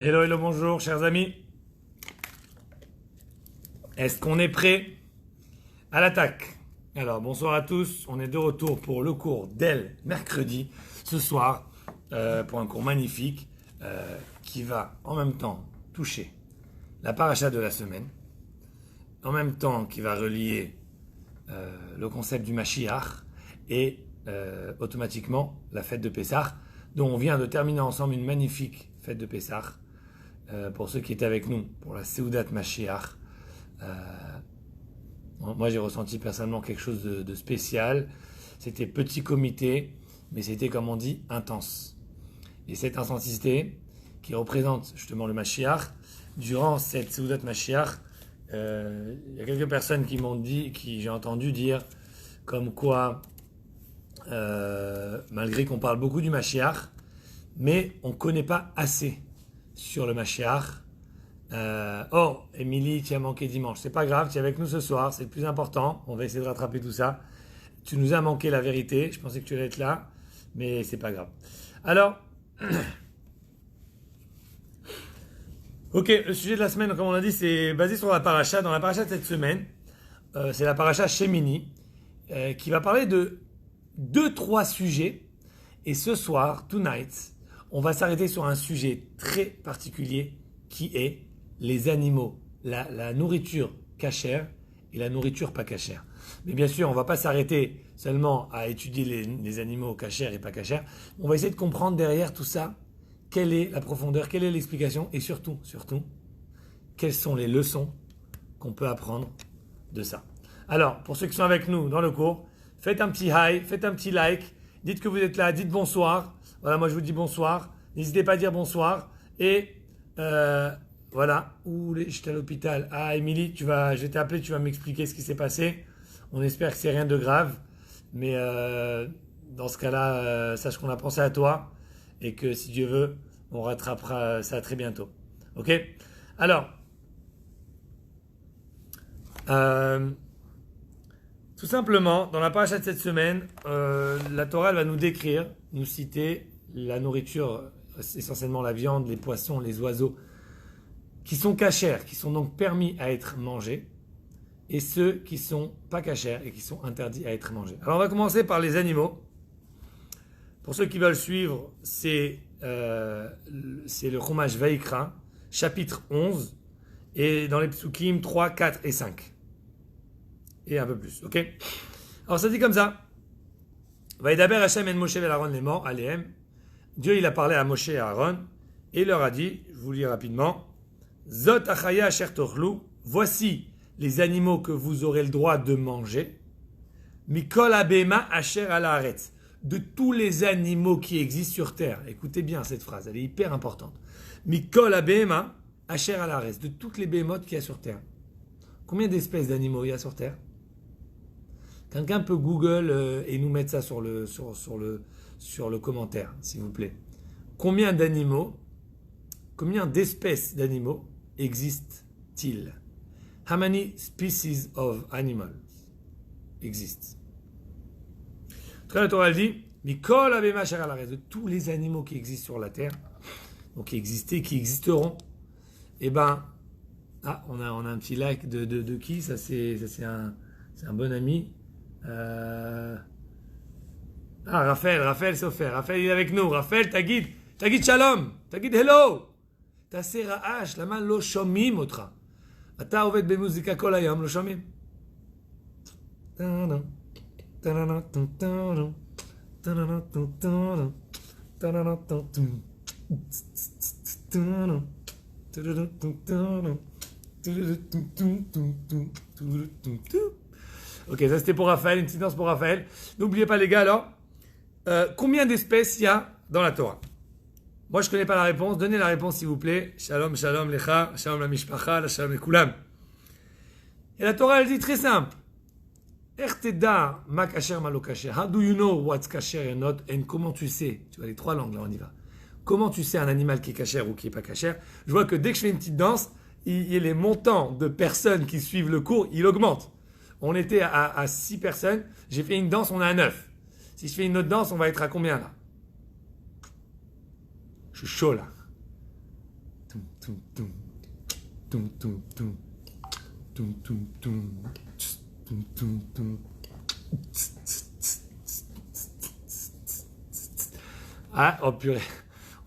Hello, hello, bonjour, chers amis. Est-ce qu'on est prêt à l'attaque? Alors, bonsoir à tous. On est de retour pour le cours d'El mercredi, ce soir, pour un cours magnifique qui va en même temps toucher la paracha de la semaine, en même temps qui va relier le concept du Mashiach et automatiquement la fête de Pessah, dont on vient de terminer ensemble une magnifique fête de Pessah. Pour ceux qui étaient avec nous, pour la Seudat Mashiach. Moi, j'ai ressenti personnellement quelque chose de spécial. C'était petit comité, mais c'était, comme on dit, intense. Et cette intensité, qui représente justement le Mashiach, durant cette Seudat Mashiach, il y a quelques personnes qui m'ont dit, qui j'ai entendu dire, comme quoi, malgré qu'on parle beaucoup du Mashiach, mais on ne connaît pas assez sur le Mashiach. Oh, Émilie, tu as manqué dimanche. C'est pas grave, tu es avec nous ce soir, c'est le plus important. On va essayer de rattraper tout ça. Tu nous as manqué la vérité. Je pensais que tu allais être là, mais c'est pas grave. Alors, ok, le sujet de la semaine, comme on a dit, c'est basé sur la paracha. Dans la paracha de cette semaine, c'est la paracha Shemini, qui va parler de 2-3 sujets. Et ce soir, tonight, on va s'arrêter sur un sujet très particulier qui est les animaux, la nourriture cachère et la nourriture pas cachère. Mais bien sûr, on ne va pas s'arrêter seulement à étudier les animaux cachères et pas cachères. On va essayer de comprendre derrière tout ça, quelle est la profondeur, quelle est l'explication et surtout, quelles sont les leçons qu'on peut apprendre de ça. Alors, pour ceux qui sont avec nous dans le cours, faites un petit hi, faites un petit like, dites que vous êtes là, dites bonsoir. Voilà, moi je vous dis bonsoir. N'hésitez pas à dire bonsoir. Et voilà. Ouh, j'étais à l'hôpital. Ah, Émilie, je vais t'appeler, tu vas m'expliquer ce qui s'est passé. On espère que c'est rien de grave. Mais dans ce cas-là, sache qu'on a pensé à toi. Et que si Dieu veut, on rattrapera ça très bientôt. Ok? Alors, tout simplement, dans la paracha de cette semaine, la Torah elle va nous décrire, nous citer la nourriture, essentiellement la viande, les poissons, les oiseaux, qui sont cachères, qui sont donc permis à être mangés, et ceux qui sont pas cachères et qui sont interdits à être mangés. Alors on va commencer par les animaux. Pour ceux qui veulent suivre, c'est le Chumash Vaikra, chapitre 11, et dans les psukim 3, 4 et 5. Et un peu plus, ok? Alors ça dit comme ça. Vaïdaber Hashem en Moshe vel Aaron les morts, Aléem. Dieu il a parlé à Moshe et à Aaron et il leur a dit, je vous lis rapidement, Zot achaya asher tochlu, voici les animaux que vous aurez le droit de manger. Mikol abema asher ala haaretz, de tous les animaux qui existent sur terre. Écoutez bien cette phrase, elle est hyper importante. Mikol abema asher ala haaretz, de toutes les bémotes qu'il y a sur terre. Combien d'espèces d'animaux il y a sur terre? Quelqu'un peut Google et nous mettre ça sur le commentaire, s'il vous plaît. Combien d'espèces d'animaux existent-ils? How many species of animals exist? Très la Torah dit, Mikol abema asher ala haaretz, de tous les animaux qui existent sur la terre, donc qui existaient, qui existeront, eh ben, on a un petit like de qui? Ça c'est un bon ami. Raphaël Sofer. Raphaël il est avec nous. Raphaël, Tagid Shalom. Tagid hello. תעשה רעש, למה לא שומעים אותך? אתה עובד במוזיקה כל היום, לא שומעים. Ok, ça c'était pour Raphaël, une petite danse pour Raphaël. N'oubliez pas les gars alors, combien d'espèces il y a dans la Torah? Moi je ne connais pas la réponse, donnez la réponse s'il vous plaît. Shalom, shalom lecha, shalom la mishpacha, shalom lekulam. Et la Torah elle dit très simple. Ech teda ma kasher ma lo kasher. How do you know what's kasher and not? And comment tu sais? Tu vois les trois langues là, on y va. Comment tu sais un animal qui est kasher ou qui n'est pas kasher? Je vois que dès que je fais une petite danse, les montants de personnes qui suivent le cours, il augmente. On était à 6 personnes, j'ai fait une danse, on est à 9. Si je fais une autre danse, on va être à combien là? Je suis chaud là. Toum, toum, toum. Toum, toum, toum. Toum, toum, toum. Toum, toum, toum. Ah, oh purée.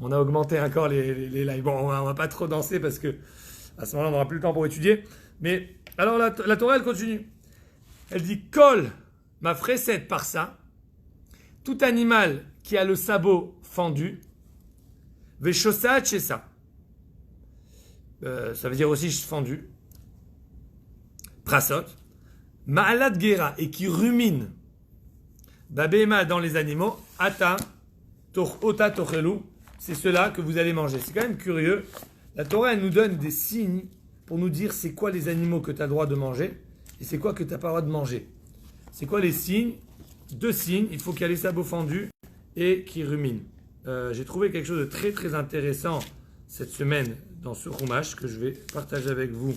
On a augmenté encore les lives. Bon, on va pas trop danser parce que à ce moment-là, on n'aura plus le temps pour étudier. Mais alors, la Torah, elle continue. Elle dit Kol ma fresette par ça. Tout animal qui a le sabot fendu, Veshosaat chez ça. Ça veut dire aussi fendu. Prasot. Ma'alat gera et qui rumine. Babema dans les animaux. Ata. Ota tochelu. C'est cela que vous allez manger. C'est quand même curieux. La Torah, elle nous donne des signes pour nous dire c'est quoi les animaux que tu as le droit de manger et c'est quoi que tu n'as pas le droit de manger. C'est quoi les signes? 2 signes. Il faut qu'il y ait les sabots fendus et qui ruminent. J'ai trouvé quelque chose de très très intéressant cette semaine dans ce Chumash que je vais partager avec vous,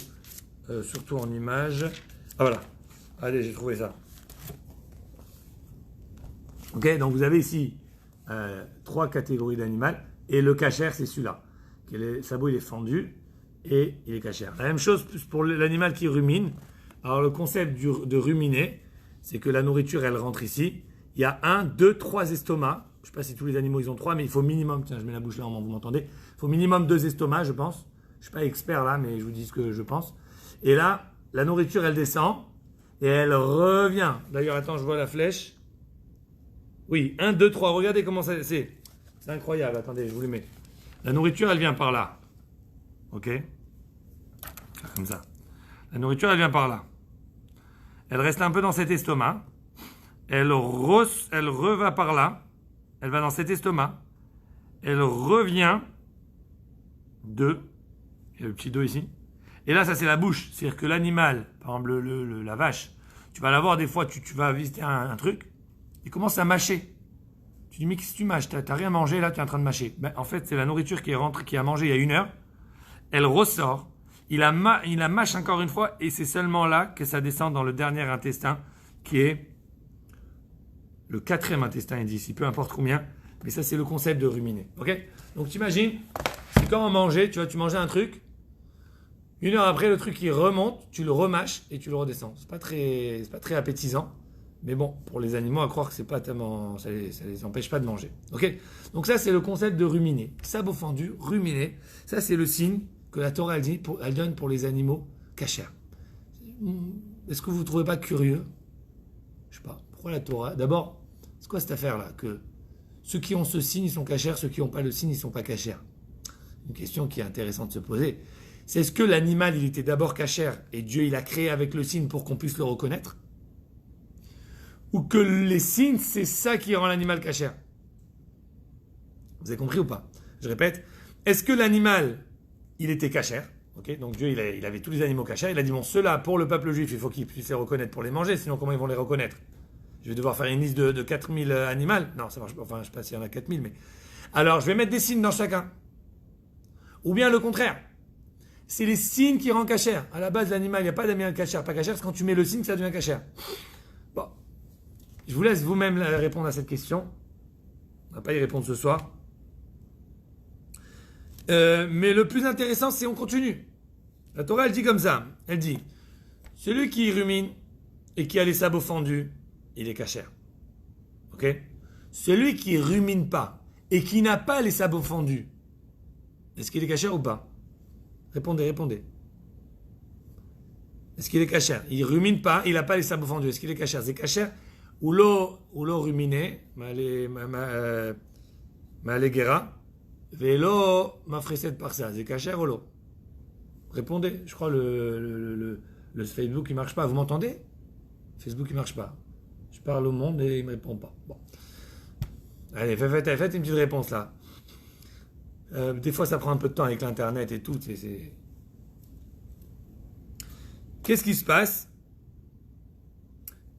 surtout en images. Ah voilà. Allez, j'ai trouvé ça. Ok, donc vous avez ici 3 catégories d'animaux. Et le kasher, c'est celui-là. Le sabot, il est fendu et il est kasher. La même chose pour l'animal qui rumine. Alors, le concept de ruminer, c'est que la nourriture, elle rentre ici. Il y a 1, 2, 3 estomacs. Je ne sais pas si tous les animaux, ils ont 3, mais il faut minimum, tiens, je mets la bouche là, vous m'entendez. Il faut minimum 2 estomacs, je pense. Je ne suis pas expert là, mais je vous dis ce que je pense. Et là, la nourriture, elle descend et elle revient. D'ailleurs, attends, je vois la flèche. Oui, 1, 2, 3. Regardez comment ça c'est. C'est incroyable. Attendez, je vous le mets. La nourriture, elle vient par là. Ok? Comme ça. La nourriture, elle vient par là. Elle reste un peu dans cet estomac. Elle reva par là. Elle va dans cet estomac. Elle revient. 2. Il y a le petit 2 ici. Et là, ça, c'est la bouche. C'est-à-dire que l'animal, par exemple, la vache, tu vas la voir des fois, tu vas visiter un truc. Il commence à mâcher. Tu dis, mais qu'est-ce que tu mâches? T'as rien mangé, là, tu es en train de mâcher. Ben, en fait, c'est la nourriture qui est rentrée, qui a mangé il y a 1 heure. Elle ressort. Il la mâche encore une fois, et c'est seulement là que ça descend dans le dernier intestin, qui est le 4e intestin, il dit ici, peu importe combien. Mais ça, c'est le concept de ruminer. Ok? Donc, t'imagines, c'est quand on mangeait, tu mangeais un truc. 1 heure après, le truc, il remonte, tu le remâches et tu le redescends. C'est pas très appétisant. Mais bon, pour les animaux, à croire que c'est pas tellement, ça les empêche pas de manger. Ok? Donc ça, c'est le concept de ruminer. Sabot fendu, ruminer. Ça, c'est le signe que la Torah elle donne pour les animaux cachers. Est-ce que vous ne trouvez pas curieux? Je sais pas. Pourquoi la Torah? D'abord, c'est quoi cette affaire-là? Que ceux qui ont ce signe, ils sont cachers, ceux qui n'ont pas le signe, ils sont pas cachers. Une question qui est intéressante de se poser. C'est est-ce que l'animal, il était d'abord cacher et Dieu, il a créé avec le signe pour qu'on puisse le reconnaître? Ou que les signes, c'est ça qui rend l'animal cachère. Vous avez compris ou pas? Je répète, est-ce que l'animal, il était cachère? Okay, donc Dieu, il avait tous les animaux cachers. Il a dit, bon, ceux-là, pour le peuple juif, il faut qu'ils puissent les reconnaître pour les manger, sinon comment ils vont les reconnaître? Je vais devoir faire une liste de 4000 animaux. Non, ça marche pas. Enfin, je ne sais pas s'il y en a 4000, mais... Alors, je vais mettre des signes dans chacun. Ou bien le contraire. C'est les signes qui rendent cachère. À la base, l'animal, il n'y a pas d'animal cachère, pas cachère, c'est quand tu mets le signe que ça devient cachère. Bon. Je vous laisse vous-même répondre à cette question. On ne va pas y répondre ce soir. Mais le plus intéressant, c'est on continue. La Torah, elle dit comme ça. Elle dit, celui qui rumine et qui a les sabots fendus, il est cachère. Ok? Celui qui rumine pas et qui n'a pas les sabots fendus, est-ce qu'il est cachère ou pas? Répondez. Est-ce qu'il est cachère? Il rumine pas, il n'a pas les sabots fendus. Est-ce qu'il est cachère? C'est cachère? Ou l'eau ruminé, Maléguera, vélo, ma fresette par ça, c'est cachère ou l'eau? Répondez, je crois le Facebook il marche pas, vous m'entendez? Facebook il marche pas. Je parle au monde et il me répond pas. Bon. Allez, faites une petite réponse là. Des fois ça prend un peu de temps avec l'internet et tout. Qu'est-ce qui se passe?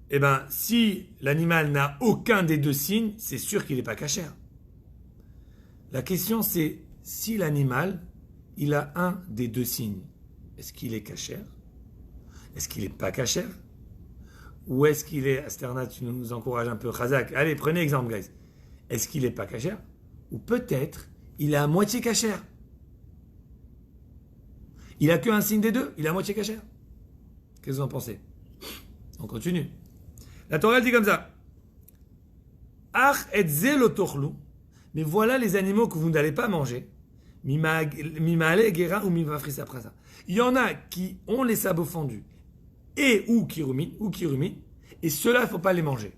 Eh bien, si l'animal n'a aucun des 2 signes, c'est sûr qu'il n'est pas cachère. La question, c'est si l'animal, il a un des 2 signes, est-ce qu'il est cachère? Est-ce qu'il n'est pas cachère? Ou est-ce qu'il est, Asterna, tu nous encourages un peu, Khazak, allez, prenez exemple, guys. Est-ce qu'il n'est pas cachère? Ou peut-être, il est à moitié cachère. Il a qu'un signe des deux, il est à moitié cachère. Qu'est-ce que vous en pensez? On continue. La Torah elle dit comme ça. Ach et zelotochlu. Mais voilà les animaux que vous n'allez pas manger. Mimaale gera ou mimafris après ça. Il y en a qui ont les sabots fendus et ou qui ruminent, et ceux-là, il ne faut pas les manger.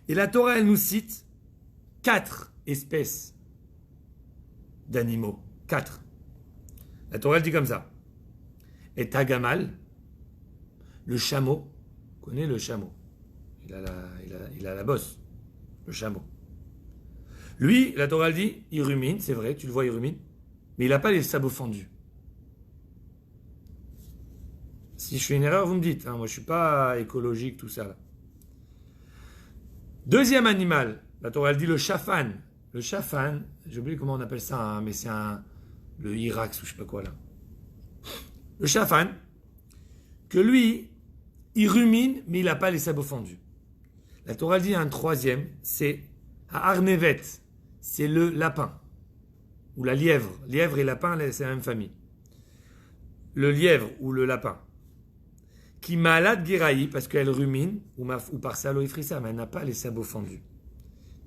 Et la Torah, elle nous cite 4 espèces d'animaux. 4. La Torah, elle dit comme ça. Et Tagamal, le chameau, vous connaissez le chameau, il a la bosse, le chameau. Lui, la Torah, elle dit, il rumine, c'est vrai, tu le vois, il rumine, mais il n'a pas les sabots fendus. Si je fais une erreur, vous me dites. Moi, je ne suis pas écologique, tout ça. Là. Deuxième animal, la Torah, elle dit le chafan. Le chafan, j'ai oublié comment on appelle ça, mais c'est le Irax ou je ne sais pas quoi là. Le chafan, que lui, il rumine, mais il n'a pas les sabots fendus. La Torah dit un troisième, c'est Arnevet, c'est le lapin, ou la lièvre. Lièvre et lapin, c'est la même famille. Le lièvre ou le lapin, qui malade guéraï, parce qu'elle rumine, ou par ça, l'oifrissa, mais elle n'a pas les sabots fendus.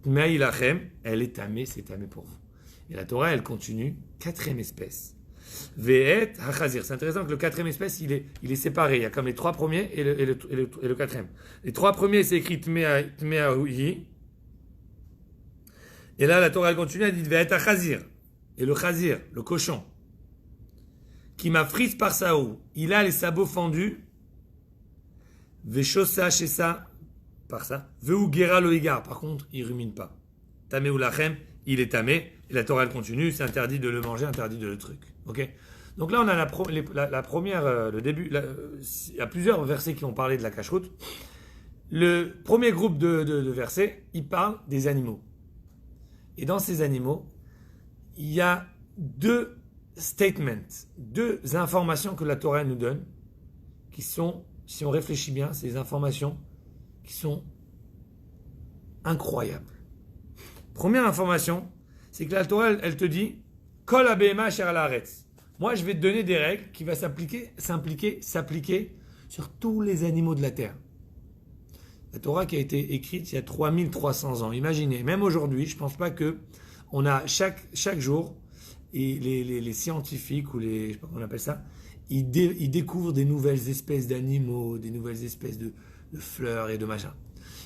Mais ilachem, elle est tamée, c'est tamé pour vous. Et la Torah, elle continue, quatrième espèce. Ve'et hachazir. C'est intéressant que le quatrième espèce, il est séparé. Il y a comme les trois premiers et le quatrième. Les trois premiers, c'est écrit tmeahui. Et là, la Torah, elle continue, elle dit ve'et hachazir. Et le chazir, le cochon, qui m'a frise par saou, il a les sabots fendus. Ve'shosa chez ça, par ça. Ve'u gera loigar. Par contre, il rumine pas. Tamé ou lachem, il est tamé. Et la Torah, elle continue, c'est interdit de le manger, interdit de le truc. Ok. Donc là, on a la première, le début. Il y a plusieurs versets qui ont parlé de la cacheroute. Le premier groupe de versets, il parle des animaux. Et dans ces animaux, il y a deux statements, deux informations que la Torah nous donne, qui sont, si on réfléchit bien, ces informations qui sont incroyables. Première information, c'est que la Torah, elle te dit Kol abema sher al haaretz. Moi, je vais te donner des règles qui vont s'appliquer sur tous les animaux de la terre. La Torah qui a été écrite il y a 3300 ans. Imaginez, même aujourd'hui, je ne pense pas que on a chaque jour, et les scientifiques, ou je sais pas comment on appelle ça, ils découvrent des nouvelles espèces d'animaux, des nouvelles espèces de fleurs et de machins.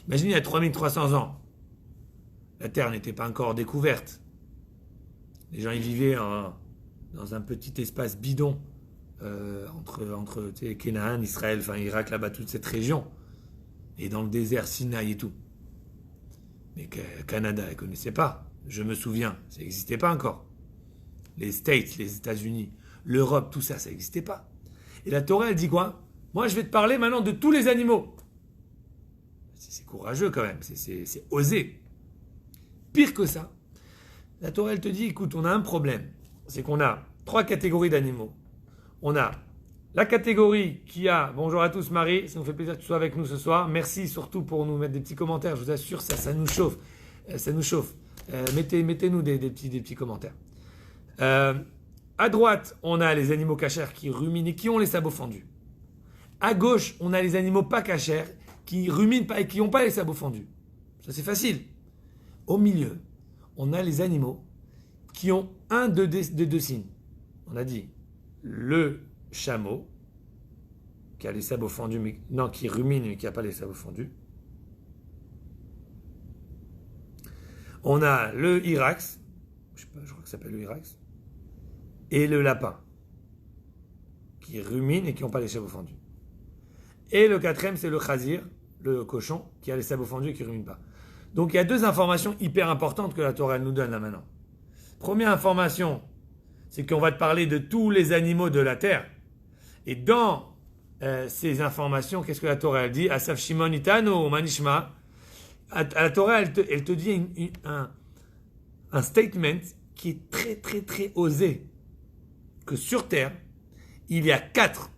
Imaginez, il y a 3300 ans, la Terre n'était pas encore découverte. Les gens, ils vivaient dans un petit espace bidon entre Canaan, Israël, Irak, là-bas, toute cette région. Et dans le désert, Sinaï et tout. Mais Canada, ils ne connaissaient pas. Je me souviens, ça n'existait pas encore. Les States, les États-Unis, l'Europe, tout ça, ça n'existait pas. Et la Torah, elle dit quoi? Moi, je vais te parler maintenant de tous les animaux. C'est courageux quand même, c'est osé. Pire que ça, la Torah, elle te dit, écoute, on a un problème. C'est qu'on a 3 catégories d'animaux. On a la catégorie qui a, bonjour à tous Marie, ça nous fait plaisir que tu sois avec nous ce soir. Merci surtout pour nous mettre des petits commentaires, je vous assure, ça nous chauffe. Ça nous chauffe. Mettez-nous des petits commentaires. À droite, on a les animaux cachers qui ruminent et qui ont les sabots fendus. À gauche, on a les animaux pas cachers qui ruminent pas et qui n'ont pas les sabots fendus. Ça, c'est facile. Au milieu, on a les animaux qui ont un de deux signes. On a dit le chameau, qui a les sabots fendus, qui rumine mais qui n'a pas les sabots fendus. On a le Irax, je crois que ça s'appelle le Irax, et le lapin, qui rumine et qui n'ont pas les sabots fendus. Et le quatrième, c'est le chazir, le cochon, qui a les sabots fendus et qui ne rumine pas. Donc il y a 2 informations hyper importantes que la Torah nous donne là maintenant. Première information, c'est qu'on va te parler de tous les animaux de la terre. Et dans ces informations, qu'est-ce que la Torah elle dit? Asaf Shimon Itano Manishma. À la Torah, elle te dit un statement qui est très très très osé. Que sur terre, il y a 4,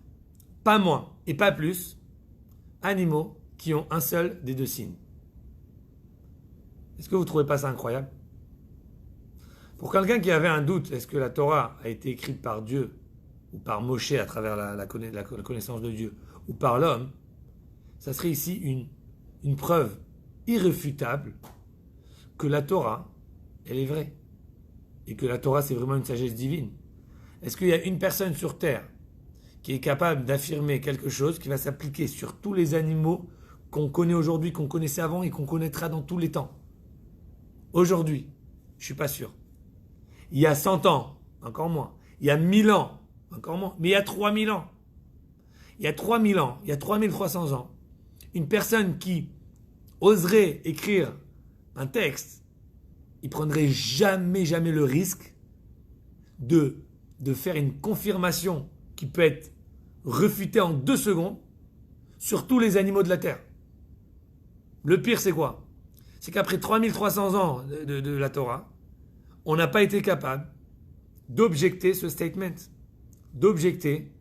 pas moins et pas plus, animaux qui ont un seul des 2 signes. Est-ce que vous ne trouvez pas ça incroyable? Pour quelqu'un qui avait un doute, est-ce que la Torah a été écrite par Dieu ou par Moshe à travers la connaissance de Dieu, ou par l'homme, ça serait ici une preuve irréfutable que la Torah, elle est vraie. Et que la Torah, c'est vraiment une sagesse divine. Est-ce qu'il y a une personne sur Terre qui est capable d'affirmer quelque chose qui va s'appliquer sur tous les animaux qu'on connaît aujourd'hui, qu'on connaissait avant et qu'on connaîtra dans tous les temps? Aujourd'hui, je ne suis pas sûr. Il y a 100 ans, encore moins. Il y a 1000 ans, encore moins. Mais il y a 3000 ans. Il y a 3000 ans, il y a 3300 ans. Une personne qui oserait écrire un texte, il prendrait jamais le risque de faire une confirmation qui peut être refutée en 2 secondes sur tous les animaux de la Terre. Le pire, c'est quoi? C'est qu'après 3300 ans de la Torah, on n'a pas été capable d'objecter ce statement, d'objecter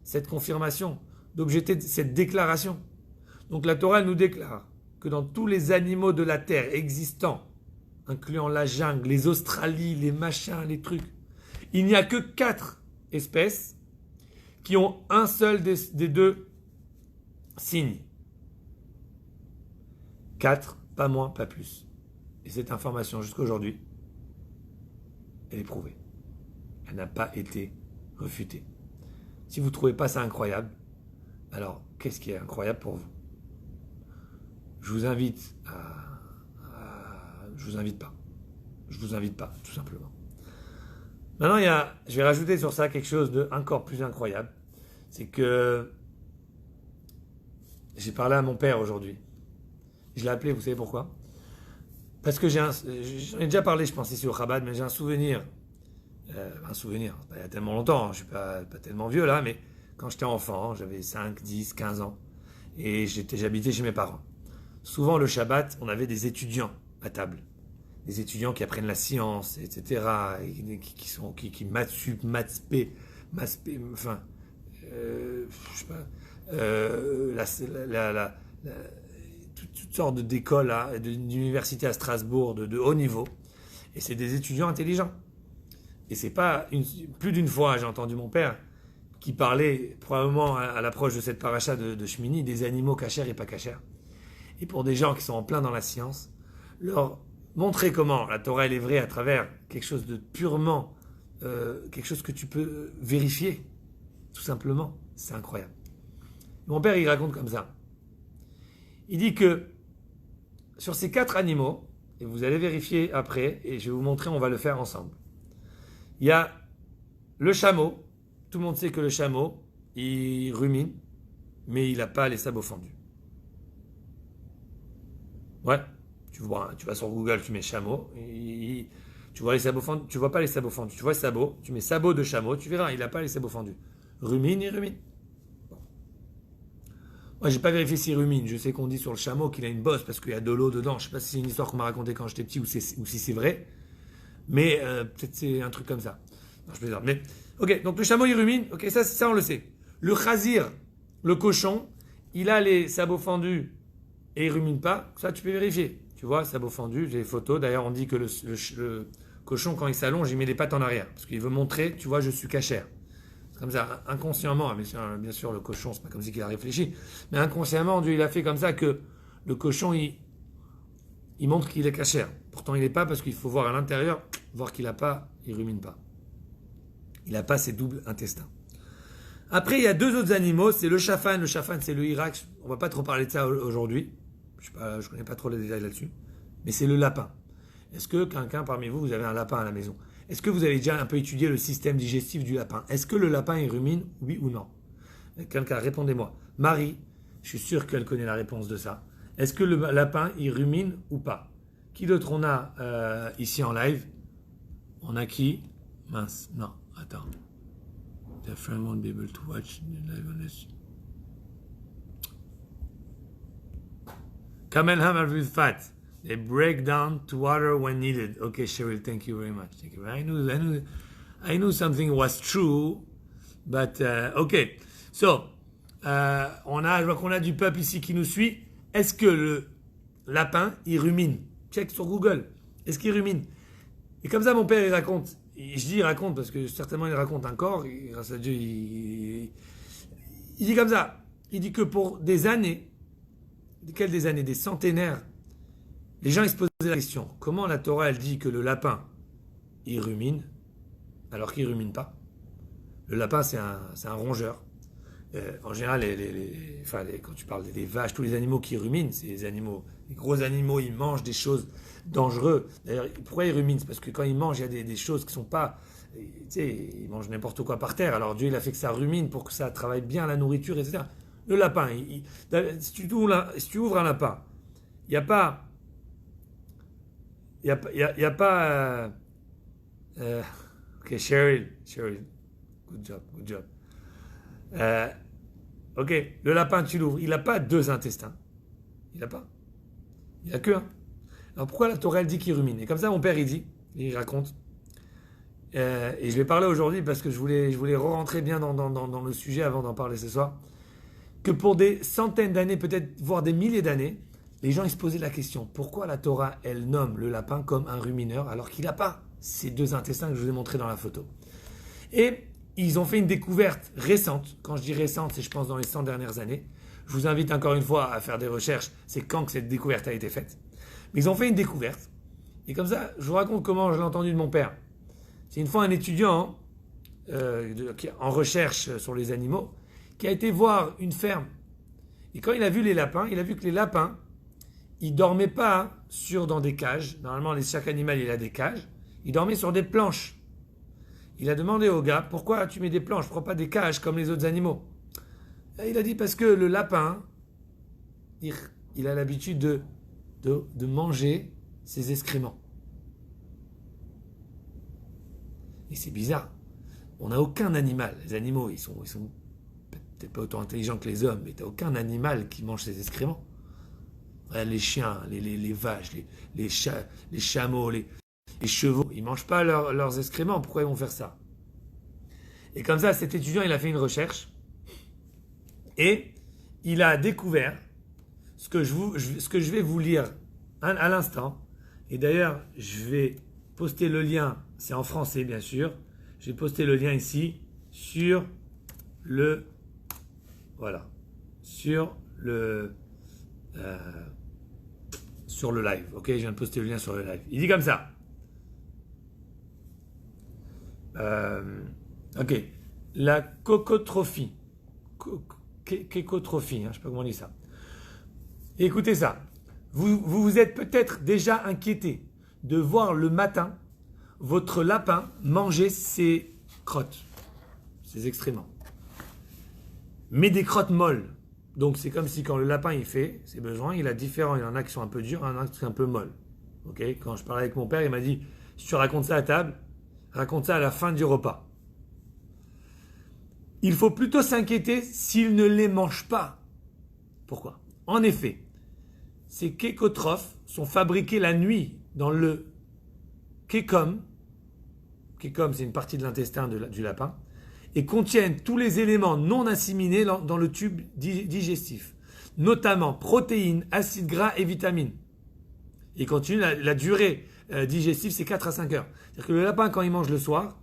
cette confirmation, d'objecter cette déclaration. Donc la Torah nous déclare que dans tous les animaux de la Terre existants, incluant la jungle, les Australies, les machins, les trucs, il n'y a que 4 espèces qui ont un seul des 2 signes. 4, pas moins, pas plus. Et cette information, jusqu'à aujourd'hui, elle est prouvée. Elle n'a pas été réfutée. Si vous ne trouvez pas ça incroyable, alors qu'est-ce qui est incroyable pour vous? Je vous invite je vous invite pas. Je vous invite pas, tout simplement. Maintenant, je vais rajouter sur ça quelque chose de encore plus incroyable. C'est que j'ai parlé à mon père aujourd'hui. Je l'ai appelé, vous savez pourquoi? Parce que j'en ai déjà parlé, je pense, ici au Chabad, mais j'ai un souvenir. Il y a tellement longtemps, je ne suis pas tellement vieux là, mais quand j'étais enfant, j'avais 5, 10, 15 ans, et j'habitais chez mes parents. Souvent, le Shabbat, on avait des étudiants à table. Des étudiants qui apprennent la science, etc., et qui maths sup, maths p, enfin, je sais pas, toutes sortes d'écoles, d'universités à Strasbourg, de haut niveau, et c'est des étudiants intelligents. Et c'est pas plus d'une fois, j'ai entendu mon père qui parlait probablement à l'approche de cette paracha de Shmini des animaux cachers et pas cachers. Et pour des gens qui sont en plein dans la science, leur montrer comment la Torah elle est vraie à travers quelque chose de purement, quelque chose que tu peux vérifier, tout simplement, c'est incroyable. Mon père, il raconte comme ça. Il dit que sur ces 4 animaux, et vous allez vérifier après, et je vais vous montrer, on va le faire ensemble. Il y a le chameau. Tout le monde sait que le chameau, il rumine, mais il n'a pas les sabots fendus. Ouais, tu vas sur Google, tu mets chameau, tu vois les sabots fendus, tu vois pas les sabots fendus, tu vois les sabots, tu mets sabots de chameau, tu verras, il n'a pas les sabots fendus. Rumine, il rumine. Bon. Moi, j'ai pas vérifié s'il rumine. Je sais qu'on dit sur le chameau qu'il a une bosse parce qu'il y a de l'eau dedans. Je sais pas si c'est une histoire qu'on m'a racontée quand j'étais petit ou si c'est vrai. Mais peut-être c'est un truc comme ça. Non, je plaisante. Mais ok, donc le chameau il rumine. Ok, ça on le sait. Le chazir, le cochon, il a les sabots fendus et il rumine pas. Ça tu peux vérifier. Tu vois, sabots fendus, j'ai des photos. D'ailleurs, on dit que le cochon quand il s'allonge, il met les pattes en arrière parce qu'il veut montrer. Tu vois, je suis cachère. C'est comme ça, inconsciemment. Bien sûr, le cochon, c'est pas comme si il a réfléchi, mais inconsciemment, Dieu il a fait comme ça que le cochon il montre qu'il est cachère. Pourtant, il n'est pas parce qu'il faut voir à l'intérieur, voir qu'il n'a pas, il rumine pas. Il n'a pas ses doubles intestins. Après, il y a 2 autres animaux, c'est le chafan. Le chafan, c'est le Irak. On ne va pas trop parler de ça aujourd'hui. Je ne connais pas trop les détails là-dessus. Mais c'est le lapin. Est-ce que quelqu'un parmi vous avez un lapin à la maison? Est-ce que vous avez déjà un peu étudié le système digestif du lapin? Est-ce que le lapin, il rumine, oui ou non? Quelqu'un, répondez-moi. Marie, je suis sûr qu'elle connaît la réponse de ça. Est-ce que le lapin, il rumine ou pas? Qui d'autre on a ici en live? On a qui? Mince, non, attends. The friend won't be able to watch the live unless... Kamel Hammer with fat. They break down to water when needed. Okay, Cheryl, thank you very much. Thank you. I knew something was true, but okay. So, je vois qu'on a du peuple ici qui nous suit. Est-ce que le lapin, il rumine? Check sur Google. Est-ce qu'il rumine? Et comme ça, mon père, il raconte. je dis il raconte parce que certainement il raconte encore, et grâce à Dieu, il dit comme ça. Il dit que pour des années, quelles des années, des centenaires, les gens ils se posaient la question, comment la Torah elle dit que le lapin il rumine alors qu'il rumine pas? Le lapin c'est un rongeur. En général, quand tu parles des vaches, tous les animaux qui ruminent, c'est les gros animaux, ils mangent des choses dangereuses. D'ailleurs, pourquoi ils ruminent? C'est parce que quand ils mangent, il y a des choses qui sont pas, tu sais, ils mangent n'importe quoi par terre. Alors Dieu, il a fait que ça rumine pour que ça travaille bien la nourriture, etc. Le lapin, si tu ouvres un lapin, il n'y a pas, ok, Cheryl, good job. Ok, le lapin, tu l'ouvres. Il n'a pas deux intestins. Il n'a pas. Il n'a que un. Alors pourquoi la Torah elle dit qu'il rumine? Et comme ça, mon père, il raconte. Et je vais parler aujourd'hui parce que je voulais rentrer bien dans le sujet avant d'en parler ce soir. Que pour des centaines d'années, peut-être voire des milliers d'années, les gens ils se posaient la question, pourquoi la Torah elle nomme le lapin comme un rumineur alors qu'il n'a pas ces deux intestins que je vous ai montrés dans la photo? Et ils ont fait une découverte récente. Quand je dis récente, c'est je pense dans les 100 dernières années. Je vous invite encore une fois à faire des recherches. C'est quand que cette découverte a été faite. Mais ils ont fait une découverte. Et comme ça, je vous raconte comment je l'ai entendu de mon père. C'est une fois un étudiant en recherche sur les animaux qui a été voir une ferme. Et quand il a vu les lapins, il a vu que les lapins, ils dormaient pas dans des cages. Normalement, chaque animal, il a des cages. Ils dormaient sur des planches. Il a demandé au gars, pourquoi tu mets des planches, pourquoi pas des cages comme les autres animaux? Et il a dit, parce que le lapin, il a l'habitude de manger ses excréments. Et c'est bizarre. On n'a aucun animal. Les animaux, ils sont peut-être pas autant intelligents que les hommes, mais tu n'as aucun animal qui mange ses excréments. Regarde les chiens, les vaches, les chameaux, les chevaux, ils ne mangent pas leurs excréments. Pourquoi ils vont faire ça? Et comme ça, cet étudiant, il a fait une recherche et il a découvert ce que je vais vous lire à l'instant. Et d'ailleurs, je vais poster le lien, c'est en français bien sûr. Je vais poster le lien ici sur le live. Ok, je viens de poster le lien sur le live. Il dit comme ça. Ok, la cocotrophie. Kékotrophie, je ne sais pas comment on dit ça. Et écoutez ça. Vous vous êtes peut-être déjà inquiété de voir le matin votre lapin manger ses crottes, ses excréments. Mais des crottes molles. Donc c'est comme si quand le lapin il fait ses besoins, il a différents. Il y en a qui sont un peu durs, il y en a qui sont un peu molles. Ok, quand je parlais avec mon père, il m'a dit, si tu racontes ça à table, raconte ça à la fin du repas. Il faut plutôt s'inquiéter s'il ne les mange pas. Pourquoi? En effet, ces kékotrophes sont fabriqués la nuit dans le kékom. Kékom, c'est une partie de l'intestin du lapin. Et contiennent tous les éléments non assimilés dans le tube digestif, notamment protéines, acides gras et vitamines. Et continue, la durée digestive, c'est 4 à 5 heures. C'est-à-dire que le lapin, quand il mange le soir,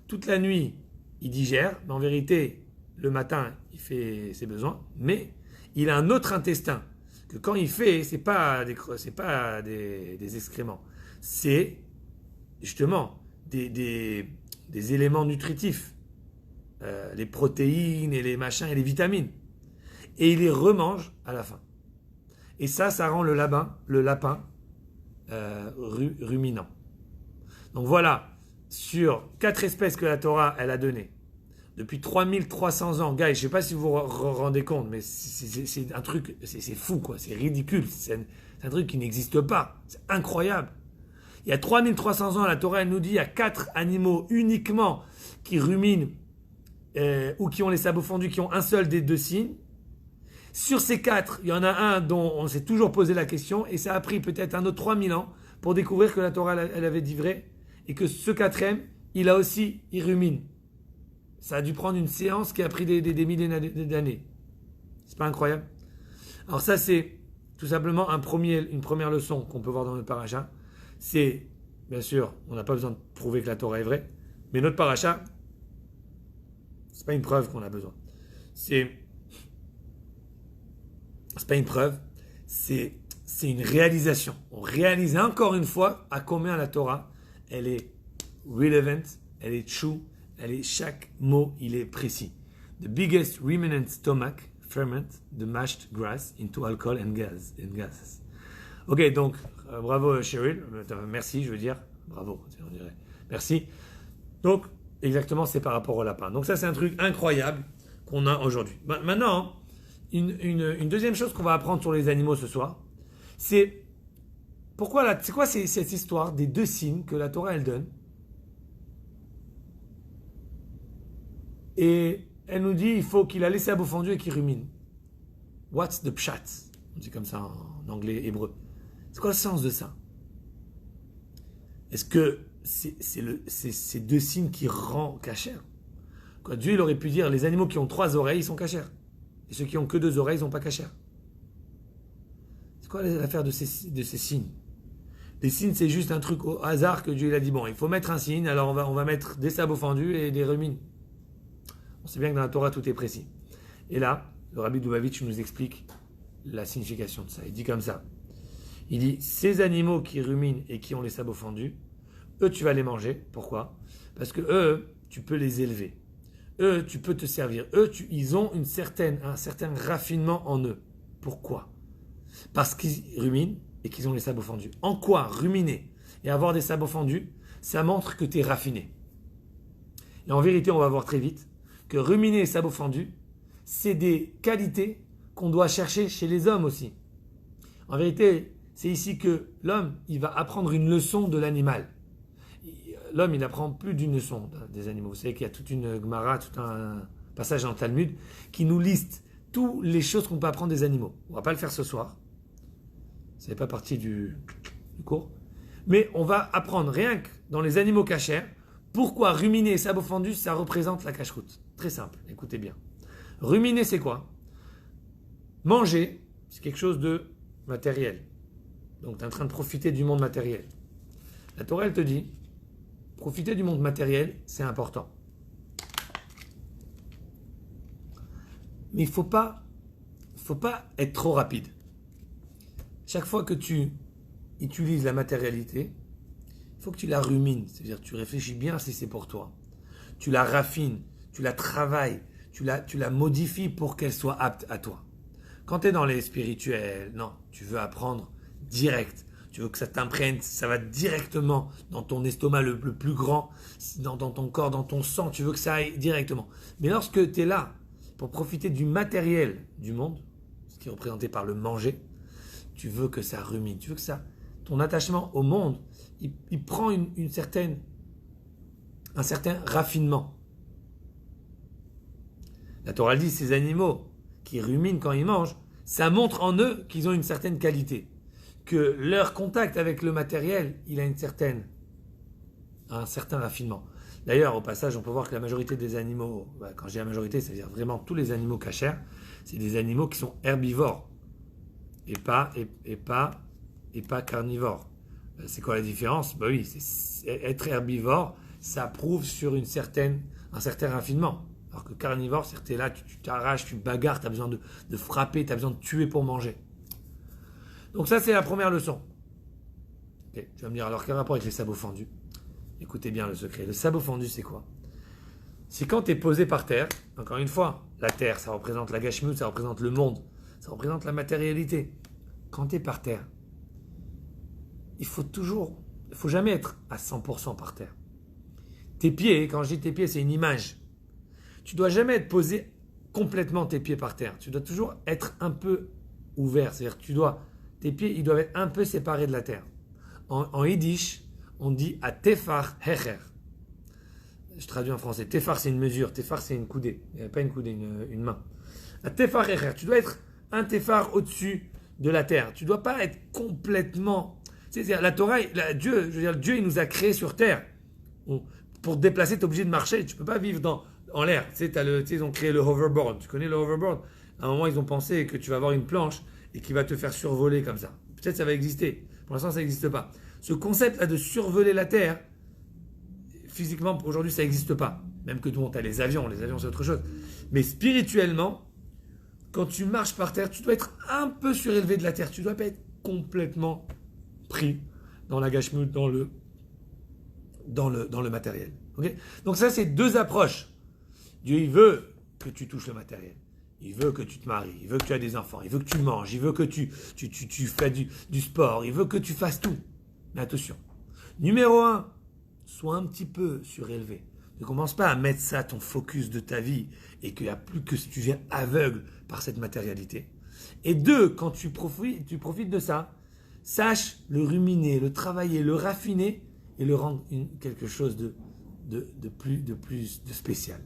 toute la nuit, il digère, mais en vérité, le matin, il fait ses besoins, mais il a un autre intestin que quand il fait, c'est pas des excréments, c'est justement des éléments nutritifs, les protéines et les machins et les vitamines, et il les remange à la fin. Et ça rend le lapin ruminant. Donc voilà, sur 4 espèces que la Torah elle a données depuis 3300 ans, gars, je ne sais pas si vous vous rendez compte, mais c'est un truc, c'est fou quoi, c'est ridicule, c'est un truc qui n'existe pas, c'est incroyable. Il y a 3300 ans, la Torah elle nous dit il y a 4 animaux uniquement qui ruminent ou qui ont les sabots fendus, qui ont un seul des 2 signes. Sur ces 4, il y en a un dont on s'est toujours posé la question et ça a pris peut-être un autre 3000 ans pour découvrir que la Torah elle avait dit vrai et que ce 4e, il rumine. Ça a dû prendre une séance qui a pris des milliers d'années. C'est pas incroyable? Alors ça, c'est tout simplement une première leçon qu'on peut voir dans notre paracha. C'est, bien sûr, on n'a pas besoin de prouver que la Torah est vraie, Mais notre paracha, c'est pas une preuve qu'on a besoin. C'est pas une preuve, c'est une réalisation. On réalise encore une fois à combien la Torah, elle est relevant, elle est true, chaque mot, il est précis. The biggest ruminant stomach ferment the mashed grass into alcohol and gases. Ok, donc, bravo Cheryl, merci, je veux dire, bravo, on dirait, merci. Donc, exactement, c'est par rapport au lapin. Donc ça, c'est un truc incroyable qu'on a aujourd'hui. Maintenant, une deuxième chose qu'on va apprendre sur les animaux ce soir, c'est c'est quoi cette histoire des deux signes que la Torah, elle donne. Et elle nous dit, il faut qu'il a laissé à bout fendu et qu'il rumine. What's the pshat? On dit comme ça en anglais hébreu. C'est quoi le sens de ça? Est-ce que c'est ces deux signes qui rend cachère? Quoi, Dieu, il aurait pu dire, les animaux qui ont 3 oreilles, ils sont cachères. Et ceux qui ont que 2 oreilles, ils sont pas cachères. C'est quoi l'affaire de ces signes? Les signes, c'est juste un truc au hasard que Dieu il a dit, bon, il faut mettre un signe, alors on va mettre des sabots fendus et des rumines. On sait bien que dans la Torah, tout est précis. Et là, le Rabbi Dubavitch nous explique la signification de ça. Il dit comme ça. Il dit, ces animaux qui ruminent et qui ont les sabots fendus, eux, tu vas les manger. Pourquoi? Parce que eux, tu peux les élever. Eux, tu peux te servir. Eux, ils ont un certain raffinement en eux. Pourquoi? Parce qu'ils ruminent et qu'ils ont les sabots fendus. En quoi ruminer et avoir des sabots fendus, ça montre que tu es raffiné. Et en vérité, on va voir très vite que ruminer et sabots fendus, c'est des qualités qu'on doit chercher chez les hommes aussi. En vérité, c'est ici que l'homme, il va apprendre une leçon de l'animal. L'homme, il n'apprend plus d'une leçon des animaux. Vous savez qu'il y a toute une Gemara, tout un passage dans le Talmud qui nous liste toutes les choses qu'on peut apprendre des animaux. On ne va pas le faire ce soir. Ça n'est pas partie du cours. Mais on va apprendre rien que dans les animaux cachers, pourquoi ruminer et sabots fendus, ça représente la cacheroute. Très simple, écoutez bien. Ruminer, c'est quoi? Manger, c'est quelque chose de matériel. Donc, tu es en train de profiter du monde matériel. La Torah, elle te dit, profiter du monde matériel, c'est important. Mais il ne faut pas être trop rapide. Chaque fois que tu utilises la matérialité, il faut que tu la rumines. C'est-à-dire que tu réfléchis bien si c'est pour toi. Tu la raffines, tu la travailles, tu la modifies pour qu'elle soit apte à toi. Quand tu es dans les spirituels, non, tu veux apprendre direct. Tu veux que ça t'imprègne, ça va directement dans ton estomac le plus grand, dans ton corps, dans ton sang, tu veux que ça aille directement. Mais lorsque tu es là pour profiter du matériel du monde, ce qui est représenté par le manger, tu veux que ça rumine, tu veux que ton attachement au monde, il prend un certain raffinement. La Torah dit, ces animaux qui ruminent quand ils mangent, ça montre en eux qu'ils ont une certaine qualité. Que leur contact avec le matériel, il a un certain raffinement. D'ailleurs, au passage, on peut voir que la majorité des animaux, quand je dis la majorité, c'est-à-dire vraiment tous les animaux cachers, c'est des animaux qui sont herbivores et pas carnivores. C'est quoi la différence? Oui, être herbivore, ça prouve sur un certain raffinement. Alors que carnivore, c'est que tu es là, tu t'arraches, tu bagarres, tu as besoin de frapper, tu as besoin de tuer pour manger. Donc ça, c'est la première leçon. Okay. Tu vas me dire, alors quel rapport avec les sabots fendus? Écoutez bien le secret. Le sabot fendu, c'est quoi? C'est quand tu es posé par terre, encore une fois, la terre, ça représente la gashmut, ça représente le monde, ça représente la matérialité. Quand tu es par terre, il faut jamais être à 100% par terre. Tes pieds, quand je dis tes pieds, c'est une image. Tu dois jamais être posé complètement tes pieds par terre. Tu dois toujours être un peu ouvert. C'est-à-dire que tes pieds, ils doivent être un peu séparés de la terre. En yiddish, on dit à tefar hecher. Je traduis en français. Tefar, c'est une mesure. Tefar, c'est une coudée. Pas une coudée, une main. À tefar hecher. Tu dois être un tefar au-dessus de la terre. Tu ne dois pas être complètement... C'est-à-dire, la Torah, Dieu, il nous a créés sur terre. Pour te déplacer, tu es obligé de marcher. Tu ne peux pas vivre en l'air. Ils ont créé le hoverboard. Tu connais le hoverboard? À un moment, ils ont pensé que tu vas avoir une planche et qui va te faire survoler comme ça. Peut-être ça va exister. Pour l'instant, ça n'existe pas. Ce concept-là de survoler la terre, physiquement, aujourd'hui, ça n'existe pas. Même que nous, on a les avions c'est autre chose. Mais spirituellement, quand tu marches par terre, tu dois être un peu surélevé de la terre. Tu ne dois pas être complètement pris dans la gashmut, dans le matériel. Okay. Donc ça, c'est deux approches. Dieu, il veut que tu touches le matériel. Il veut que tu te maries. Il veut que tu aies des enfants. Il veut que tu manges. Il veut que tu fasses du sport. Il veut que tu fasses tout. Mais attention. Numéro 1, sois un petit peu surélevé. Ne commence pas à mettre ça ton focus de ta vie et qu'il n'y a plus que si tu viens aveugle par cette matérialité. Et 2, quand tu profites de ça, sache le ruminer, le travailler, le raffiner et le rendre quelque chose de plus spécial.